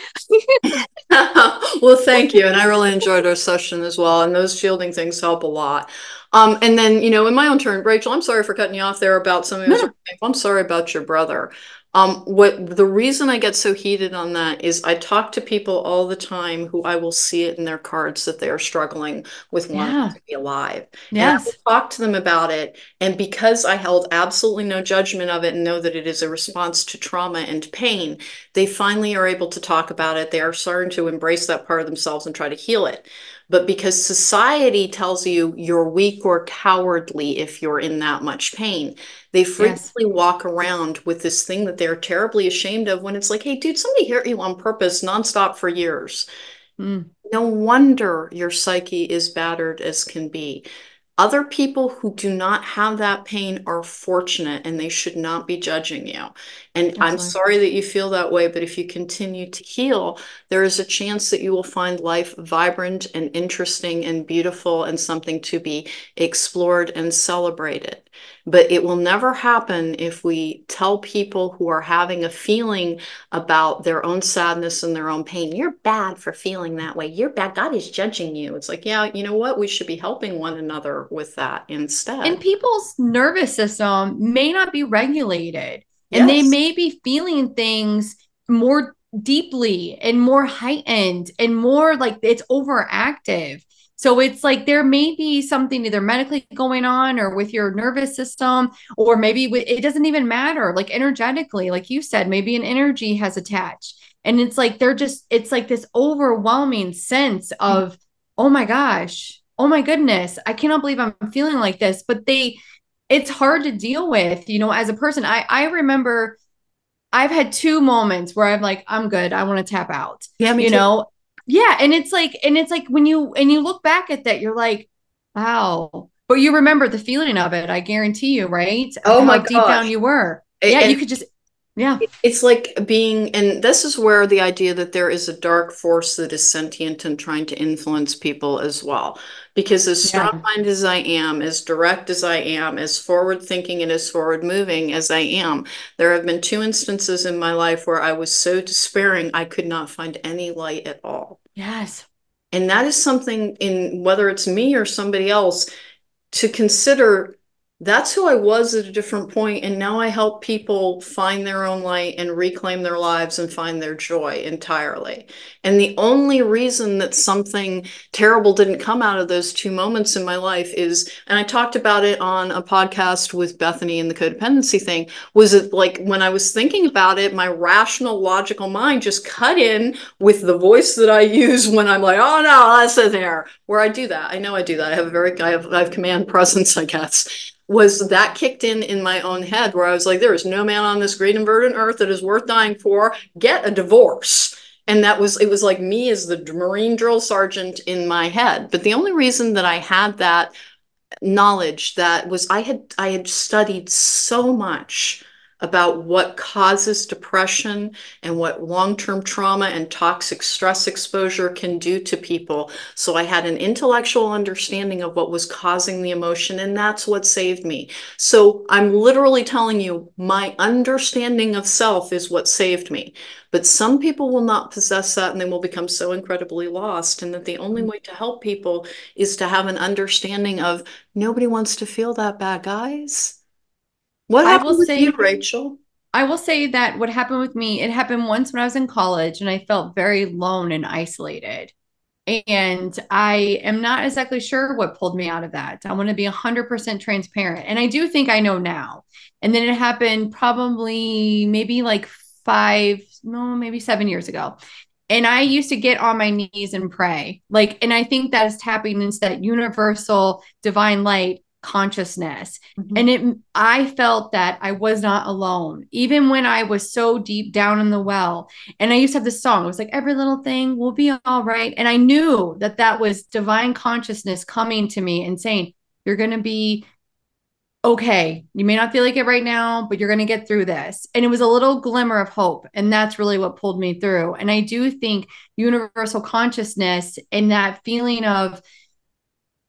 Well, thank you. And I really enjoyed our session as well. And those shielding things help a lot. And then, in my own turn, Rachel, I'm sorry for cutting you off there about something that No, was no. really painful. I'm sorry about your brother. What the reason I get so heated on that is I talk to people all the time who I will see it in their cards that they are struggling with wanting Yeah. to be alive. And I will Yes. talk to them about it. And because I held absolutely no judgment of it and know that it is a response to trauma and pain, they finally are able to talk about it. They are starting to embrace that part of themselves and try to heal it. But because society tells you you're weak or cowardly if you're in that much pain, they Yes. frequently walk around with this thing that they're terribly ashamed of when it's like, hey, dude, somebody hurt you on purpose nonstop for years. Mm, No wonder your psyche is battered as can be. Other people who do not have that pain are fortunate and they should not be judging you. And I'm absolutely. sorry that you feel that way, but if you continue to heal, there is a chance that you will find life vibrant and interesting and beautiful and something to be explored and celebrated. But it will never happen if we tell people who are having a feeling about their own sadness and their own pain, you're bad for feeling that way. You're bad. God is judging you. It's like, yeah, you know what? We should be helping one another with that And instead. people's nervous system may not be regulated, and they Yes. may be feeling things more deeply and more heightened and more like it's overactive. So it's like there may be something either medically going on or with your nervous system, or maybe it doesn't even matter, like energetically, like you said, maybe an energy has attached. And it's like it's like this overwhelming sense of, oh my gosh, oh my goodness, I cannot believe I'm feeling like this. But it's hard to deal with, as a person. I remember I've had two moments where I'm like, I'm good, I want to tap out, Yeah, me you too. know? Yeah. And it's like when you look back at that, you're like, wow. But you remember the feeling of it, I guarantee you, right? Of Oh how my deep down gosh. you were. Yeah, And you could just, yeah, it's like being, and this is where the idea that there is a dark force that is sentient and trying to influence people as well. Because as yeah, strong-minded as I am, as direct as I am, as forward-thinking and as forward-moving as I am, there have been two instances in my life where I was so despairing I could not find any light at all. yes, And that is something in whether it's me or somebody else to consider that's who I was at a different point, and now I help people find their own light and reclaim their lives and find their joy entirely. And the only reason that something terrible didn't come out of those two moments in my life is, and I talked about it on a podcast with Bethany and the codependency thing, was it like when I was thinking about it, my rational, logical mind just cut in with the voice that I use when I'm like, oh no, that's in there. Where I do that, I know I do that. I have command presence, I guess. Was that kicked in my own head where I was like, there is no man on this great and verdant earth that is worth dying for. Get a divorce. And it was like me as the Marine drill sergeant in my head. But the only reason that I had that knowledge that was I had studied so much about what causes depression and what long-term trauma and toxic stress exposure can do to people. So I had an intellectual understanding of what was causing the emotion, and that's what saved me. So I'm literally telling you, my understanding of self is what saved me. But some people will not possess that and they will become so incredibly lost, and that the only way to help people is to have an understanding of nobody wants to feel that bad, guys. What I will happened with you, say Rachel? I will say that what happened with me, it happened once when I was in college and I felt very alone and isolated. And I am not exactly sure what pulled me out of that. I want to be 100% transparent. And I do think I know now. And then it happened probably maybe like five, no, maybe 7 years ago. And I used to get on my knees and pray. Like, and I think that is tapping into that universal divine light consciousness. Mhm. And I felt that I was not alone, even when I was so deep down in the well. And I used to have this song. It was like, every little thing will be all right. And I knew that that was divine consciousness coming to me and saying, you're going to be okay. You may not feel like it right now, but you're going to get through this. And it was a little glimmer of hope. And that's really what pulled me through. And I do think universal consciousness and that feeling of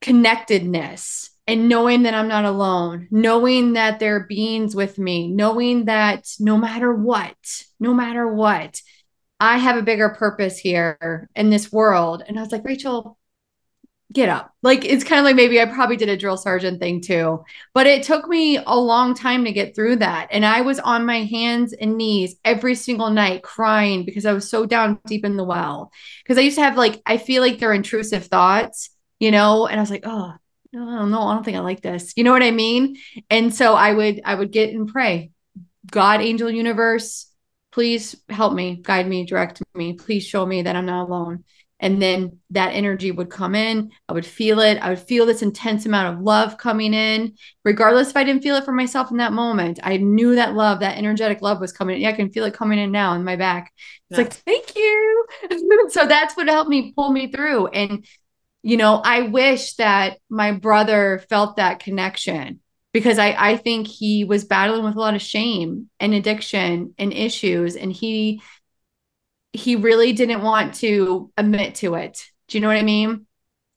connectedness and knowing that I'm not alone, knowing that there are beings with me, knowing that no matter what, I have a bigger purpose here in this world. And I was like, Rachel, get up. Like it's kind of like maybe I probably did a drill sergeant thing too. But it took me a long time to get through that. And I was on my hands and knees every single night crying because I was so down deep in the well. Because I used to have like, I feel like they're intrusive thoughts, and I was like, oh, no, I don't think I like this. You know what I mean? And so I would get and pray. God, angel, universe, please help me, guide me, direct me. Please show me that I'm not alone. And then that energy would come in. I would feel it. I would feel this intense amount of love coming in, regardless if I didn't feel it for myself in that moment. I knew that love, that energetic love was coming in. Yeah, I can feel it coming in now in my back. It's Yeah. like, thank you. So that's what helped me pull me through. And I wish that my brother felt that connection because I think he was battling with a lot of shame and addiction and issues, and he really didn't want to admit to it. Do you know what I mean?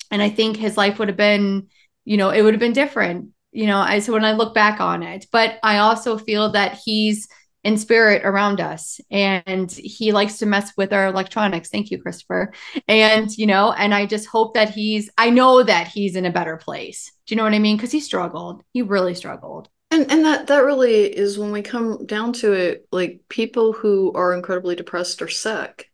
And I think his life would have been, it would have been different, so when I look back on it. But I also feel that he's in spirit around us and he likes to mess with our electronics. Thank you, Christopher. And I just hope that I know that he's in a better place. Do you know what I mean? Because he struggled. He really struggled. And that really is when we come down to it, like people who are incredibly depressed or sick.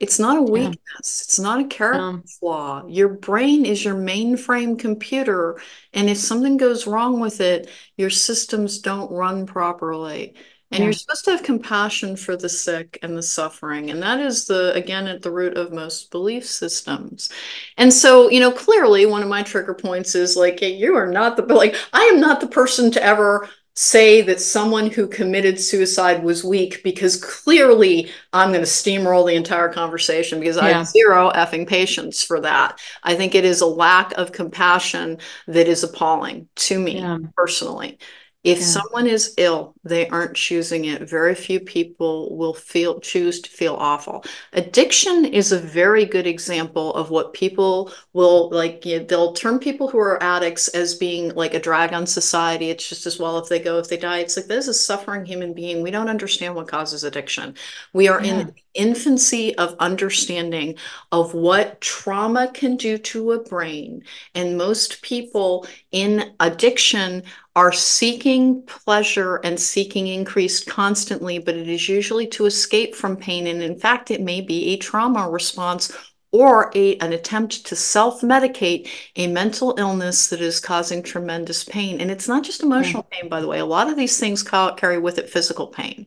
It's not a Yeah. weakness. It's not a character Um, flaw. Your brain is your mainframe computer, and if something goes wrong with it, your systems don't run properly. And you're yeah. supposed to have compassion for the sick and the suffering. And that is again, at the root of most belief systems. And so, clearly one of my trigger points is like, hey, you are not like, I am not the person to ever say that someone who committed suicide was weak because clearly I'm going to steamroll the entire conversation because I have Yeah. zero effing patience for that. I think it is a lack of compassion that is appalling to me Yeah. personally. If Yeah. someone is ill, they aren't choosing it. Very few people will choose to feel awful. Addiction is a very good example of what people will like. They'll term people who are addicts as being like a drag on society. It's just as well if they go, if they die. It's like this is a suffering human being. We don't understand what causes addiction. We are in Yeah. the infancy of understanding of what trauma can do to a brain. And most people in addiction are seeking pleasure and seeking increase constantly, but it is usually to escape from pain. And in fact, it may be a trauma response or an attempt to self-medicate a mental illness that is causing tremendous pain. And it's not just Yeah. emotional pain, by the way. A lot of these things carry with it physical pain.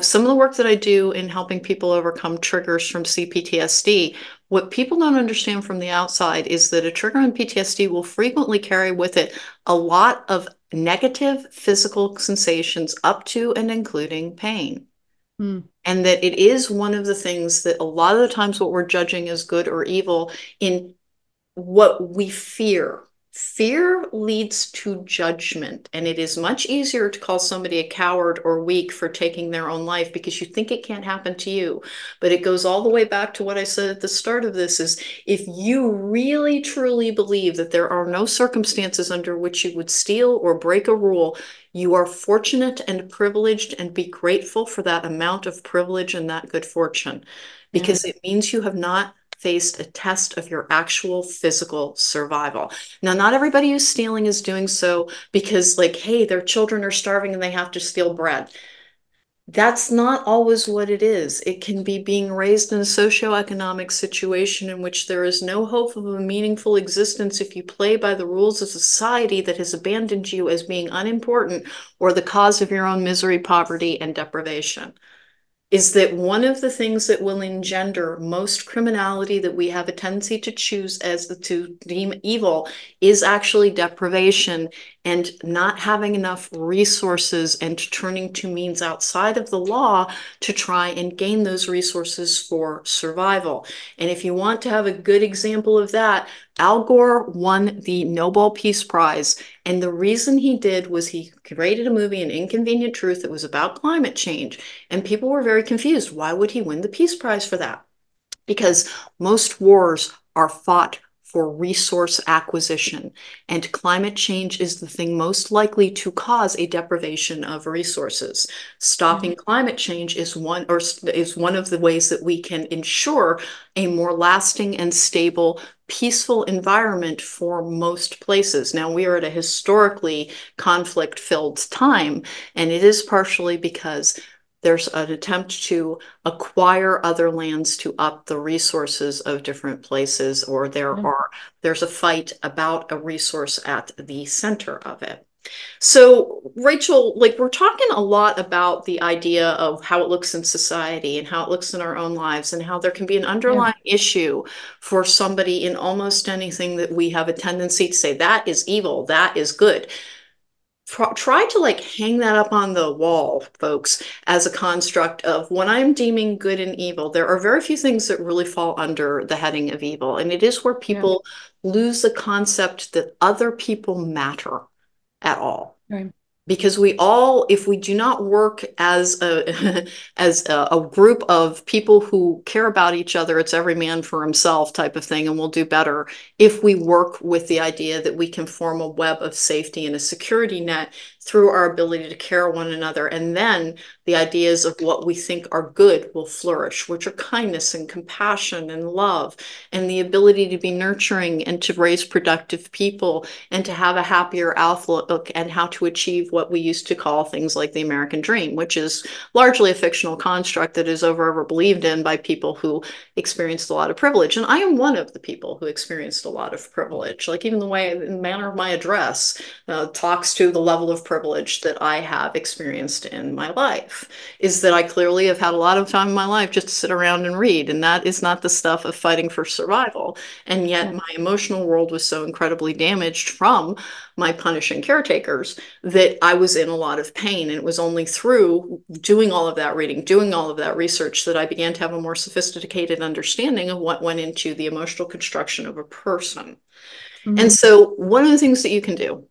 Some of the work that I do in helping people overcome triggers from CPTSD, what people don't understand from the outside is that a trigger in PTSD will frequently carry with it a lot of negative physical sensations up to and including pain. Mm. And that it is one of the things that a lot of the times what we're judging as good or evil in what we fear. Fear leads to judgment, and it is much easier to call somebody a coward or weak for taking their own life because you think it can't happen to you. But it goes all the way back to what I said at the start of this is if you really truly believe that there are no circumstances under which you would steal or break a rule, you are fortunate and privileged and be grateful for that amount of privilege and that good fortune Yeah. because it means you have not faced a test of your actual physical survival. Now, not everybody who's stealing is doing so because, like, hey, their children are starving and they have to steal bread. That's not always what it is. It can be being raised in a socioeconomic situation in which there is no hope of a meaningful existence if you play by the rules of society that has abandoned you as being unimportant or the cause of your own misery, poverty, and deprivation. Is that one of the things that will engender most criminality that we have a tendency to choose as to deem evil is actually deprivation and not having enough resources and turning to means outside of the law to try and gain those resources for survival. And if you want to have a good example of that, Al Gore won the Nobel Peace Prize. And the reason he did was he created a movie, An Inconvenient Truth, that was about climate change. And people were very confused. Why would he win the Peace Prize for that? Because most wars are fought for resource acquisition, and climate change is the thing most likely to cause a deprivation of resources. Yeah. Stopping climate change is one of the ways that we can ensure a more lasting and stable, peaceful environment for most places. Now, we are at a historically conflict-filled time, and it is partially because there's an attempt to acquire other lands to up the resources of different places, or Yeah. there's a fight about a resource at the center of it. So, Rachel, like we're talking a lot about the idea of how it looks in society and how it looks in our own lives, and how there can be an Yeah. underlying issue for somebody in almost anything that we have a tendency to say that is evil, that is good. Try to like hang that up on the wall, folks, as a construct of when I'm deeming good and evil. There are very few things that really fall under the heading of evil, and it is where Yeah. people lose the concept that other people matter at all. Right. Because we all, if we do not work as a as a group of people who care about each other, it's every man for himself type of thing, and we'll do better if we work with the idea that we can form a web of safety and a security net through our ability to care one another. And then the ideas of what we think are good will flourish, which are kindness and compassion and love, and the ability to be nurturing and to raise productive people and to have a happier outlook and how to achieve what we used to call things like the American dream, which is largely a fictional construct that is over believed in by people who experienced a lot of privilege. And I am one of the people who experienced a lot of privilege. Like even the way, the manner of my address talks to the level of privilege that I have experienced in my life. Is that I clearly have had a lot of time in my life just to sit around and read, and that is not the stuff of fighting for survival. And yet Yeah. my emotional world was so incredibly damaged from my punishing caretakers that I was in a lot of pain. And it was only through doing all of that reading, doing all of that research, that I began to have a more sophisticated understanding of what went into the emotional construction of a person. And Hmm. so, one of the things that you can do,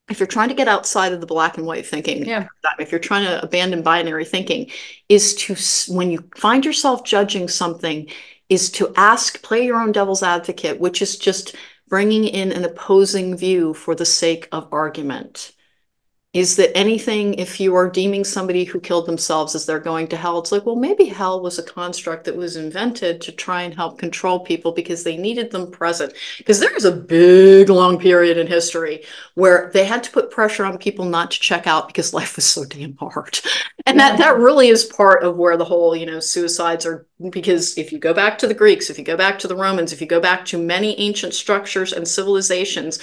if you're trying to get outside of the black and white thinking Yeah. paradigm, if you're trying to abandon binary thinking, is to, when you find yourself judging something, is to ask, play your own devil's advocate, which is just bringing in an opposing view for the sake of argument. Is that anything, if you are deeming somebody who killed themselves as they're going to hell, it's like, well, maybe hell was a construct that was invented to try and help control people because they needed them present. Because there is a big, long period in history where they had to put pressure on people not to check out because life was so damn hard. And that Yeah. that really is part of where the whole, suicides are, because if you go back to the Greeks, if you go back to the Romans, if you go back to many ancient structures and civilizations,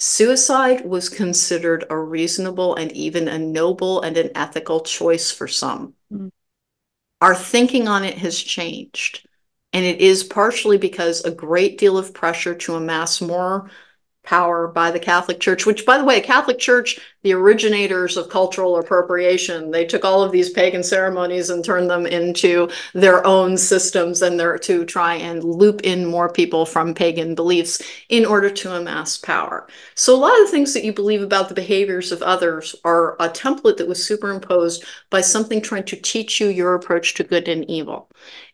suicide was considered a reasonable and even a noble and an ethical choice for some. Mm. Our thinking on it has changed. And it is partially because a great deal of pressure to amass more power by the Catholic Church, which, by the way, Catholic Church, the originators of cultural appropriation, they took all of these pagan ceremonies and turned them into their own systems, and they're to try and loop in more people from pagan beliefs in order to amass power. So a lot of things that you believe about the behaviors of others are a template that was superimposed by something trying to teach you your approach to good and evil.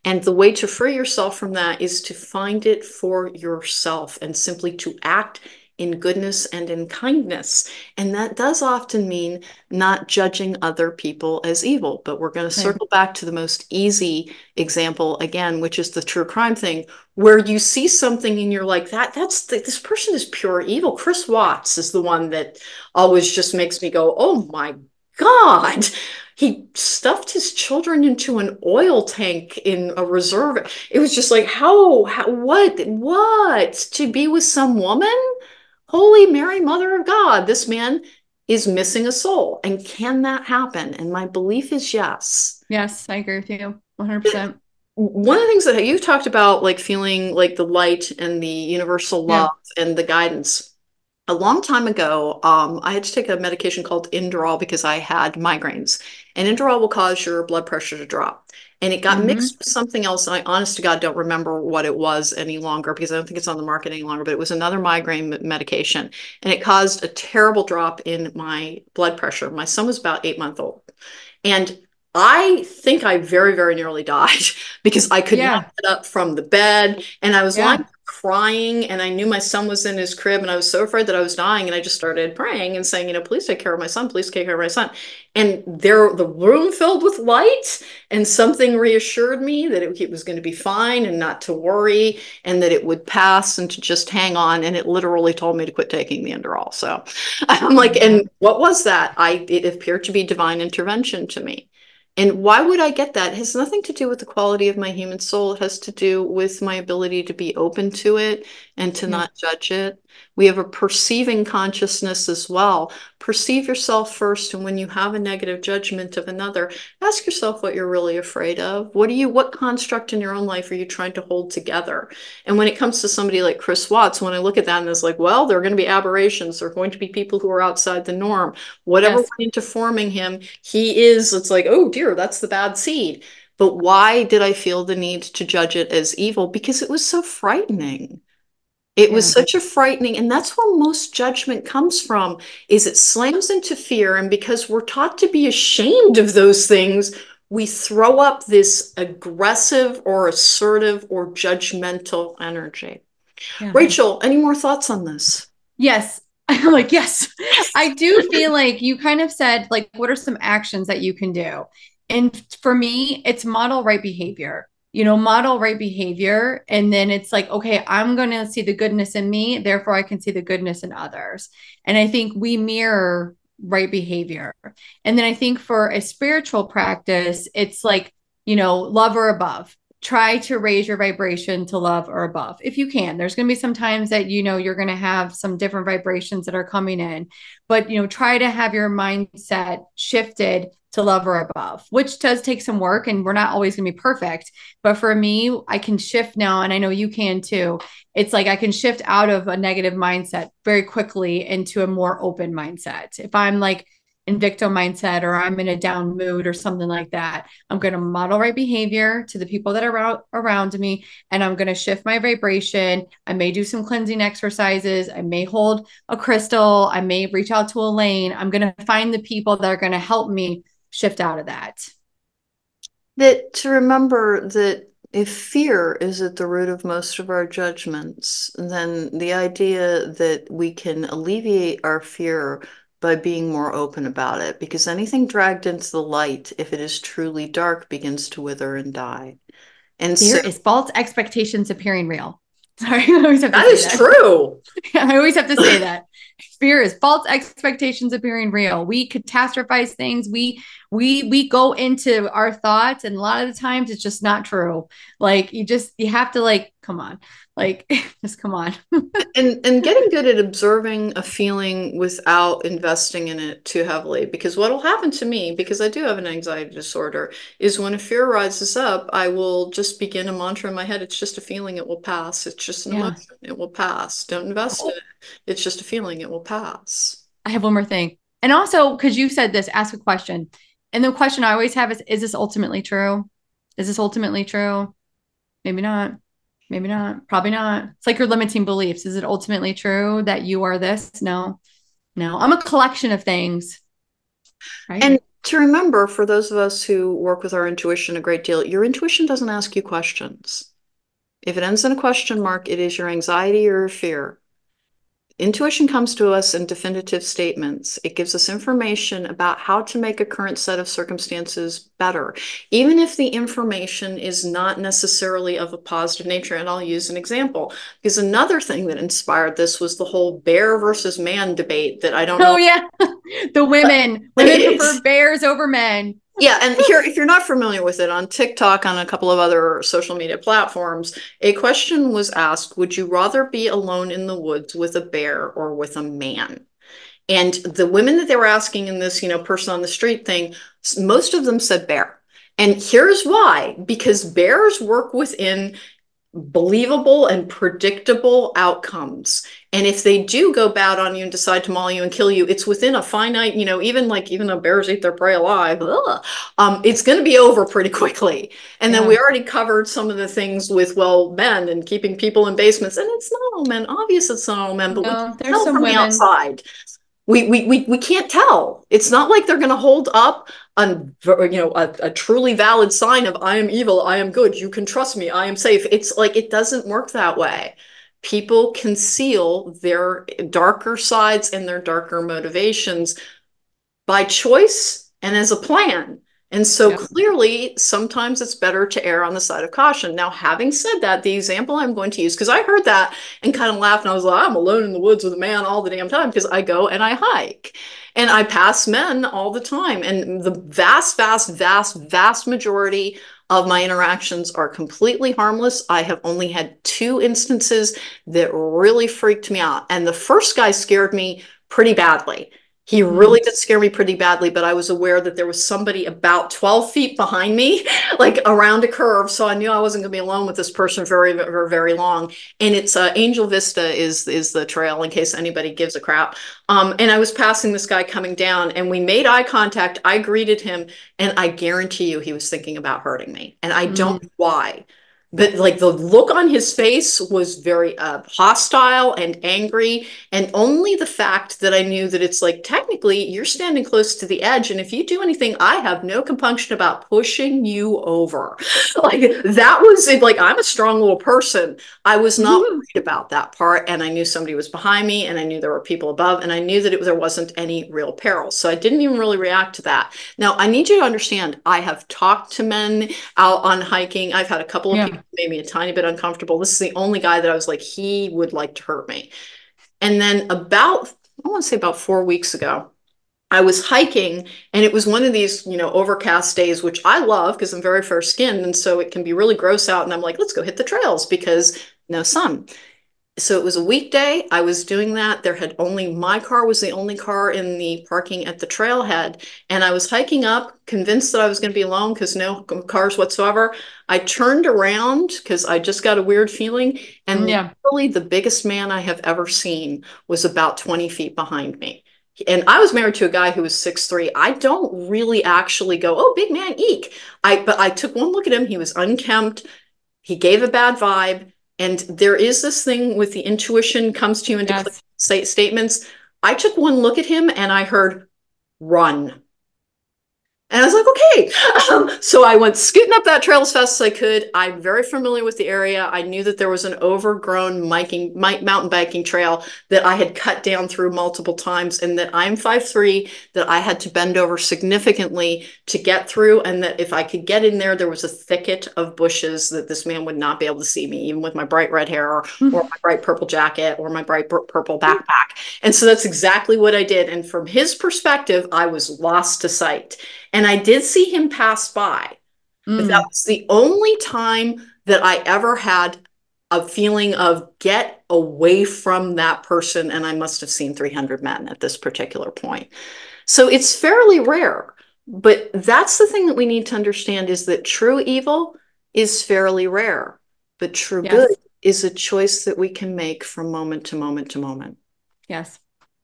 And the way to free yourself from that is to find it for yourself and simply to act in goodness and in kindness. And that does often mean not judging other people as evil. But we're going to Right. circle back to the most easy example again, which is the true crime thing, where you see something and you're like, this person is pure evil. Chris Watts is the one that always just makes me go, oh my God. He stuffed his children into an oil tank in a reserve. It was just like, what? To be with some woman? Holy Mary, Mother of God, this man is missing a soul. And can that happen? And my belief is yes. Yes, I agree with you 100%. One of the things that you talked about, like feeling like the light and the universal love Yeah. and the guidance. A long time ago, I had to take a medication called Inderal because I had migraines. And Inderal will cause your blood pressure to drop. And it got mixed Hmm. with something else. And I, honest to God, don't remember what it was any longer because I don't think it's on the market any longer. But it was another migraine medication. And it caused a terrible drop in my blood pressure. My son was about 8 months old. And I think I very, very nearly died because I could not Yeah. get up from the bed and I was lying Yeah. crying and I knew my son was in his crib and I was so afraid that I was dying and I just started praying and saying, please take care of my son, please take care of my son. And there, the room filled with light and something reassured me that it was going to be fine and not to worry and that it would pass and to just hang on. And it literally told me to quit taking the Enderal. So I'm like, Yeah. and what was that? It appeared to be divine intervention to me. And why would I get that? It has nothing to do with the quality of my human soul. It has to do with my ability to be open to it and to Yeah. not judge it. We have a perceiving consciousness as well. Perceive yourself first, and when you have a negative judgment of another, ask yourself what you're really afraid of. What construct in your own life are you trying to hold together? And when it comes to somebody like Chris Watts, when I look at that and it's like, well, there are going to be aberrations, there are going to be people who are outside the norm. Whatever went Yes. into forming him, it's like, oh dear, that's the bad seed. But why did I feel the need to judge it as evil? Because it was so frightening. It was Yeah. such a frightening, and that's where most judgment comes from, is it slams into fear, and because we're taught to be ashamed of those things, we throw up this aggressive or assertive or judgmental energy. Yeah. Rachel, any more thoughts on this? Yes. I'm like, yes. I do feel like you kind of said, like, what are some actions that you can do? And for me, it's model right behavior. Model right behavior. And then it's like, okay, I'm going to see the goodness in me. Therefore, I can see the goodness in others. And I think we mirror right behavior. And then I think for a spiritual practice, it's like, love or above. Try to raise your vibration to love or above if you can. There's going to be some times that you're going to have some different vibrations that are coming in, but try to have your mindset shifted to love or above, which does take some work and we're not always going to be perfect. But for me, I can shift now, and I know you can too. It's like I can shift out of a negative mindset very quickly into a more open mindset. If I'm like in victim mindset or I'm in a down mood or something like that, I'm going to model right behavior to the people that are around me, and I'm going to shift my vibration. I may do some cleansing exercises. I may hold a crystal. I may reach out to Alane. I'm going to find the people that are going to help me shift out of that. That to remember that if fear is at the root of most of our judgments, then the idea that we can alleviate our fear by being more open about it, because anything dragged into the light, if it is truly dark, begins to wither and die. And Fear so is false expectations appearing real. Sorry, I always have to that say is that. true. I always have to say that. Fear is false expectations appearing real. We catastrophize things. We go into our thoughts, and a lot of the times it's just not true. Like you have to like come on, like just come on. And getting good at observing a feeling without investing in it too heavily, because what'll happen to me, because I do have an anxiety disorder, is when a fear rises up, I will just begin a mantra in my head. It's just a feeling, it will pass. It's just an Yeah. emotion, it will pass. Don't invest in Oh, it. It's just a feeling, it will pass. I have one more thing, and also because you said this, ask a question, and the question I always have is this ultimately true? Is this ultimately true? Maybe not. Maybe not. Probably not. It's like your limiting beliefs. Is it ultimately true that you are this? No. No. I'm a collection of things, right? And to remember, for those of us who work with our intuition a great deal, your intuition doesn't ask you questions. If it ends in a question mark, it is your anxiety or your fear. Intuition comes to us in definitive statements. It gives us information about how to make a current set of circumstances better, even if the information is not necessarily of a positive nature. And I'll use an example, because another thing that inspired this was the whole bear versus man debate that I don't Oh know. yeah. The women prefer bears over men. Yeah, and here, if you're not familiar with it, on TikTok, on a couple of other social media platforms, a question was asked, would you rather be alone in the woods with a bear or with a man? And the women that they were asking in this, person on the street thing, most of them said bear. And here's why, because bears work within believable and predictable outcomes. And if they do go bad on you and decide to maul you and kill you, it's within a finite, even though bears eat their prey alive, it's going to be over pretty quickly. And then we Yeah. already covered some of the things with, well, men and keeping people in basements. And it's not all men. Obvious it's not all men, but we can No, there's tell some from the women. outside. We can't tell. It's not like they're going to hold up a truly valid sign of I am evil, I am good, you can trust me, I am safe. It's like it doesn't work that way. People conceal their darker sides and their darker motivations by choice and as a plan. And so Yep. clearly, sometimes it's better to err on the side of caution. Now, having said that, the example I'm going to use, because I heard that and kind of laughed, and I was like, I'm alone in the woods with a man all the damn time because I go and I hike and I pass men all the time. And the vast, vast, vast, vast majority of my interactions are completely harmless. I have only had two instances that really freaked me out. And the first guy scared me pretty badly. He Mm. really did scare me pretty badly, but I was aware that there was somebody about 12 feet behind me, like around a curve. So I knew I wasn't going to be alone with this person very, very, very long. And it's Angel Vista is the trail in case anybody gives a crap. And I was passing this guy coming down, and we made eye contact. I greeted him, and I guarantee you he was thinking about hurting me. And I don't Mm. know why. But like the look on his face was very hostile and angry, and only the fact that I knew that it's like technically you're standing close to the edge, and if you do anything, I have no compunction about pushing you over. Like that was it. Like I'm a strong little person. I was not worried about that part, and I knew somebody was behind me, and I knew there were people above, and I knew that there wasn't any real peril. So I didn't even really react to that. Now I need you to understand. I have talked to men out on hiking. I've had a couple of people Yeah. who made me a tiny bit uncomfortable. This is the only guy that I was like, he would like to hurt me. And then I want to say about 4 weeks ago, I was hiking and it was one of these, overcast days, which I love because I'm very fair skinned. And so it can be really gross out. And I'm like, let's go hit the trails because no sun. So it was a weekday. I was doing that. My car was the only car in the parking at the trailhead. And I was hiking up, convinced that I was going to be alone because no cars whatsoever. I turned around because I just got a weird feeling. And Yeah. literally the biggest man I have ever seen was about 20 feet behind me. And I was married to a guy who was 6'3". I don't really actually go, oh, big man, eek. But I took one look at him. He was unkempt. He gave a bad vibe. And there is this thing with the intuition comes to you into clear Yes. statements. I took one look at him and I heard run. And I was like, okay. So I went scooting up that trail as fast as I could. I'm very familiar with the area. I knew that there was an overgrown mountain biking trail that I had cut down through multiple times, and that I'm 5'3", that I had to bend over significantly to get through, and that if I could get in there, there was a thicket of bushes that this man would not be able to see me, even with my bright red hair or my bright purple jacket or my bright purple backpack. And so that's exactly what I did. And from his perspective, I was lost to sight. And I did see him pass by, but that Mm. was the only time that I ever had a feeling of get away from that person. And I must have seen 300 men at this particular point. So it's fairly rare. But that's the thing that we need to understand is that true evil is fairly rare, but true good Yes. is a choice that we can make from moment to moment to moment. Yes.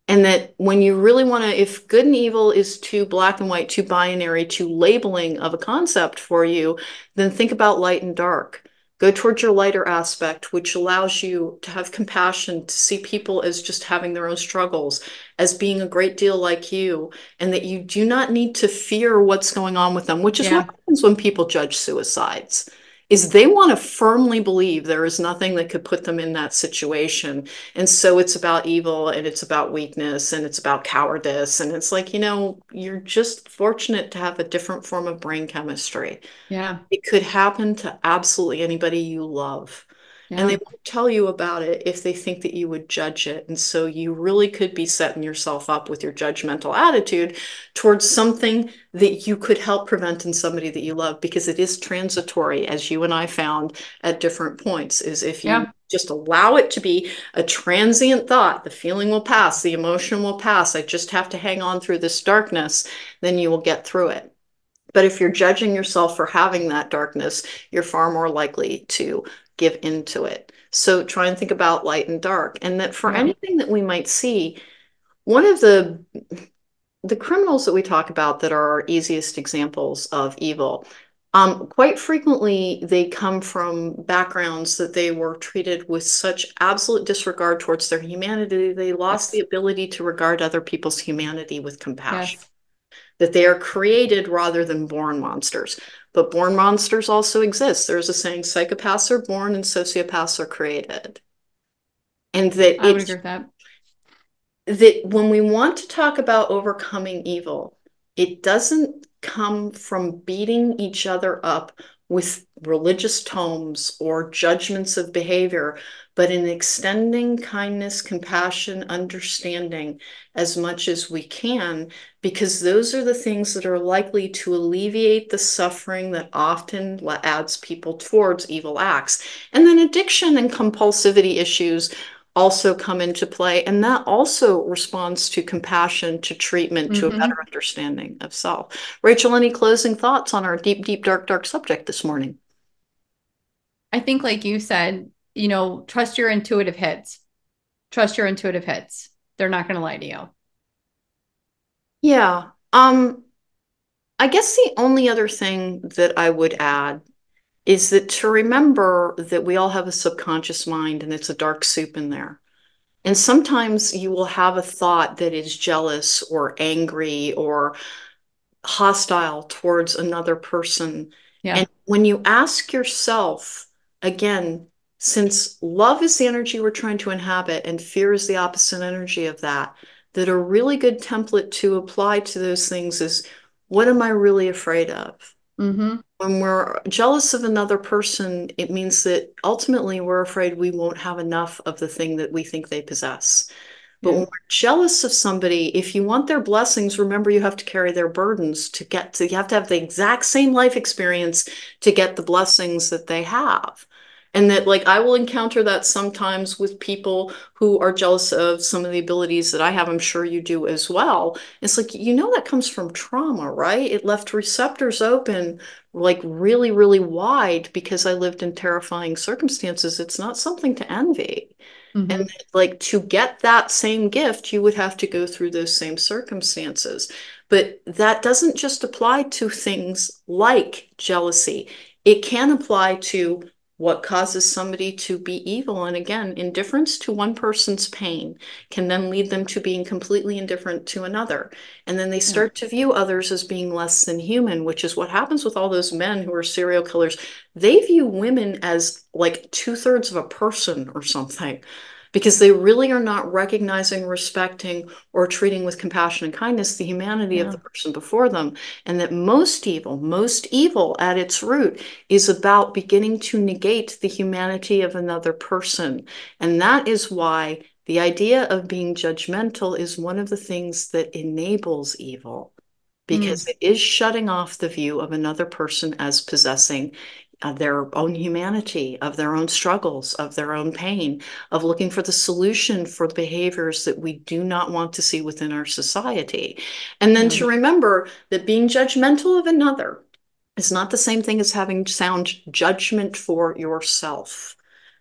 And that when you really want to, if good and evil is too black and white, too binary, too labeling of a concept for you, then think about light and dark. Go towards your lighter aspect, which allows you to have compassion, to see people as just having their own struggles, as being a great deal like you, and that you do not need to fear what's going on with them, which is what Yeah. happens when people judge suicides. Is they want to firmly believe there is nothing that could put them in that situation. And so it's about evil and it's about weakness and it's about cowardice. And it's like, you're just fortunate to have a different form of brain chemistry. Yeah. It could happen to absolutely anybody you love. And they Yeah. won't tell you about it if they think that you would judge it. And so you really could be setting yourself up with your judgmental attitude towards something that you could help prevent in somebody that you love, because it is transitory, as you and I found at different points, is if you Yeah. just allow it to be a transient thought, the feeling will pass, the emotion will pass. I just have to hang on through this darkness, then you will get through it. But if you're judging yourself for having that darkness, you're far more likely to give into it. So try and think about light and dark, and that for Yeah. anything that we might see, one of the criminals that we talk about that are our easiest examples of evil, quite frequently they come from backgrounds that they were treated with such absolute disregard towards their humanity, they lost the Yes. ability to regard other people's humanity with compassion, Yes. that they are created rather than born monsters. But born monsters also exist. There's a saying, psychopaths are born and sociopaths are created. And that I would agree it's with that. that when we want to talk about overcoming evil, it doesn't come from beating each other up with religious tomes or judgments of behavior, but in extending kindness, compassion, understanding as much as we can, because those are the things that are likely to alleviate the suffering that often adds people towards evil acts. And then addiction and compulsivity issues also come into play. And that also responds to compassion, to treatment, to a better Hmm. understanding of self. Rachel, any closing thoughts on our deep, deep, dark, dark subject this morning? I think, like you said, trust your intuitive hits. Trust your intuitive hits. They're not going to lie to you. Yeah. I guess the only other thing that I would add is that to remember that we all have a subconscious mind and it's a dark soup in there. And sometimes you will have a thought that is jealous or angry or hostile towards another person. Yeah. And when you ask yourself, again, since love is the energy we're trying to inhabit and fear is the opposite energy of that, that a really good template to apply to those things is, what am I really afraid of? Hmm. When we're jealous of another person, it means that ultimately we're afraid we won't have enough of the thing that we think they possess. But when Yeah. we're jealous of somebody, if you want their blessings, remember you have to carry their burdens to get to, you have to have the exact same life experience to get the blessings that they have. And that, like, I will encounter that sometimes with people who are jealous of some of the abilities that I have. I'm sure you do as well. It's like, that comes from trauma, right? It left receptors open, like really, really wide because I lived in terrifying circumstances. It's not something to envy. And Hmm. like to get that same gift, you would have to go through those same circumstances. But that doesn't just apply to things like jealousy. It can apply to what causes somebody to be evil. And again, indifference to one person's pain can then lead them to being completely indifferent to another. And then they Yeah. start to view others as being less than human, which is what happens with all those men who are serial killers. They view women as like two-thirds of a person or something, because they really are not recognizing, respecting, or treating with compassion and kindness the humanity of Yeah. the person before them. And that most evil at its root is about beginning to negate the humanity of another person. And that is why the idea of being judgmental is one of the things that enables evil, because Mm. it is shutting off the view of another person as possessing their own humanity, of their own struggles, of their own pain, of looking for the solution for the behaviors that we do not want to see within our society. And then Yeah. to remember that being judgmental of another is not the same thing as having sound judgment for yourself.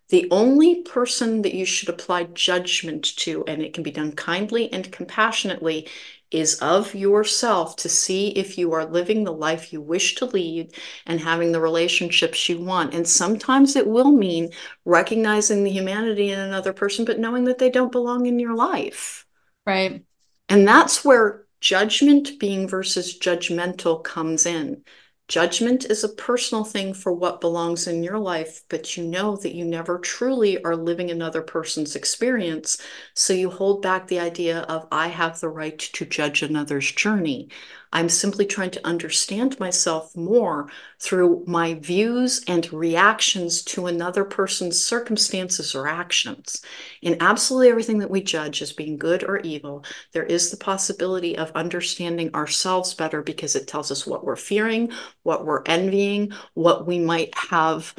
The only person that you should apply judgment to, and it can be done kindly and compassionately, is of yourself, to see if you are living the life you wish to lead and having the relationships you want. And sometimes it will mean recognizing the humanity in another person, but knowing that they don't belong in your life. Right. And that's where judgment being versus judgmental comes in. Judgment is a personal thing for what belongs in your life, but you know that you never truly are living another person's experience. So you hold back the idea of, I have the right to judge another's journey. I'm simply trying to understand myself more through my views and reactions to another person's circumstances or actions. In absolutely everything that we judge as being good or evil, there is the possibility of understanding ourselves better because it tells us what we're fearing, what we're envying, what we might have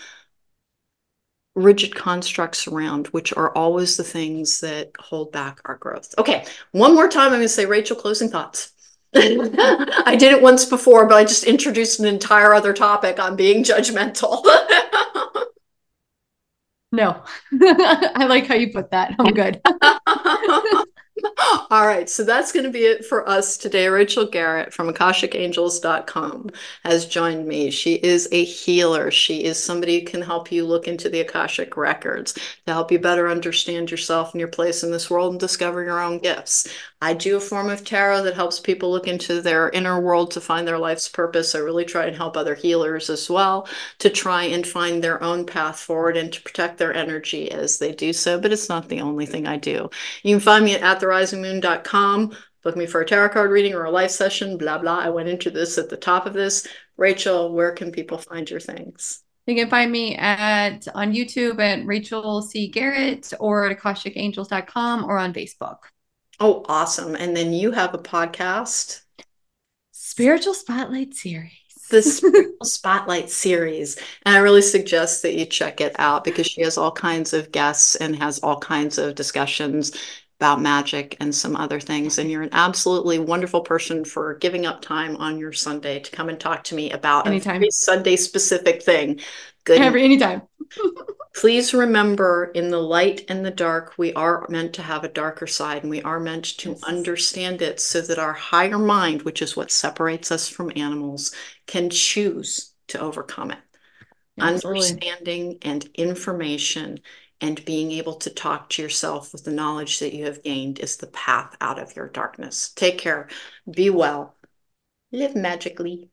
rigid constructs around, which are always the things that hold back our growth. Okay, one more time, I'm going to say, Rachel, closing thoughts. I did it once before, but I just introduced an entire other topic on being judgmental. No, I like how you put that. I'm good. All right, so that's going to be it for us today. Rachel Garrett from AkashicAngels.com has joined me. She is a healer. She is somebody who can help you look into the Akashic records to help you better understand yourself and your place in this world and discover your own gifts. I do a form of tarot that helps people look into their inner world to find their life's purpose. I really try and help other healers as well to try and find their own path forward and to protect their energy as they do so, but it's not the only thing I do. You can find me at therisingmoon.com. Book me for a tarot card reading or a live session, blah, blah. I went into this at the top of this. Rachel, where can people find your things? You can find me at on YouTube at Rachel C. Garrett or at AkashicAngels.com or on Facebook. Oh, awesome. And then you have a podcast, Spiritual Spotlight Series. the Spiritual Spotlight series. And I really suggest that you check it out because she has all kinds of guests and has all kinds of discussions about magic and some other things. And you're an absolutely wonderful person for giving up time on your Sunday to come and talk to me about a very Anytime. Sunday specific thing. Good. Anytime. Please remember, in the light and the dark, we are meant to have a darker side and we are meant to Yes. understand it so that our higher mind, which is what separates us from animals, can choose to overcome it. Absolutely. Understanding and information and being able to talk to yourself with the knowledge that you have gained is the path out of your darkness. Take care. Be well. Live magically.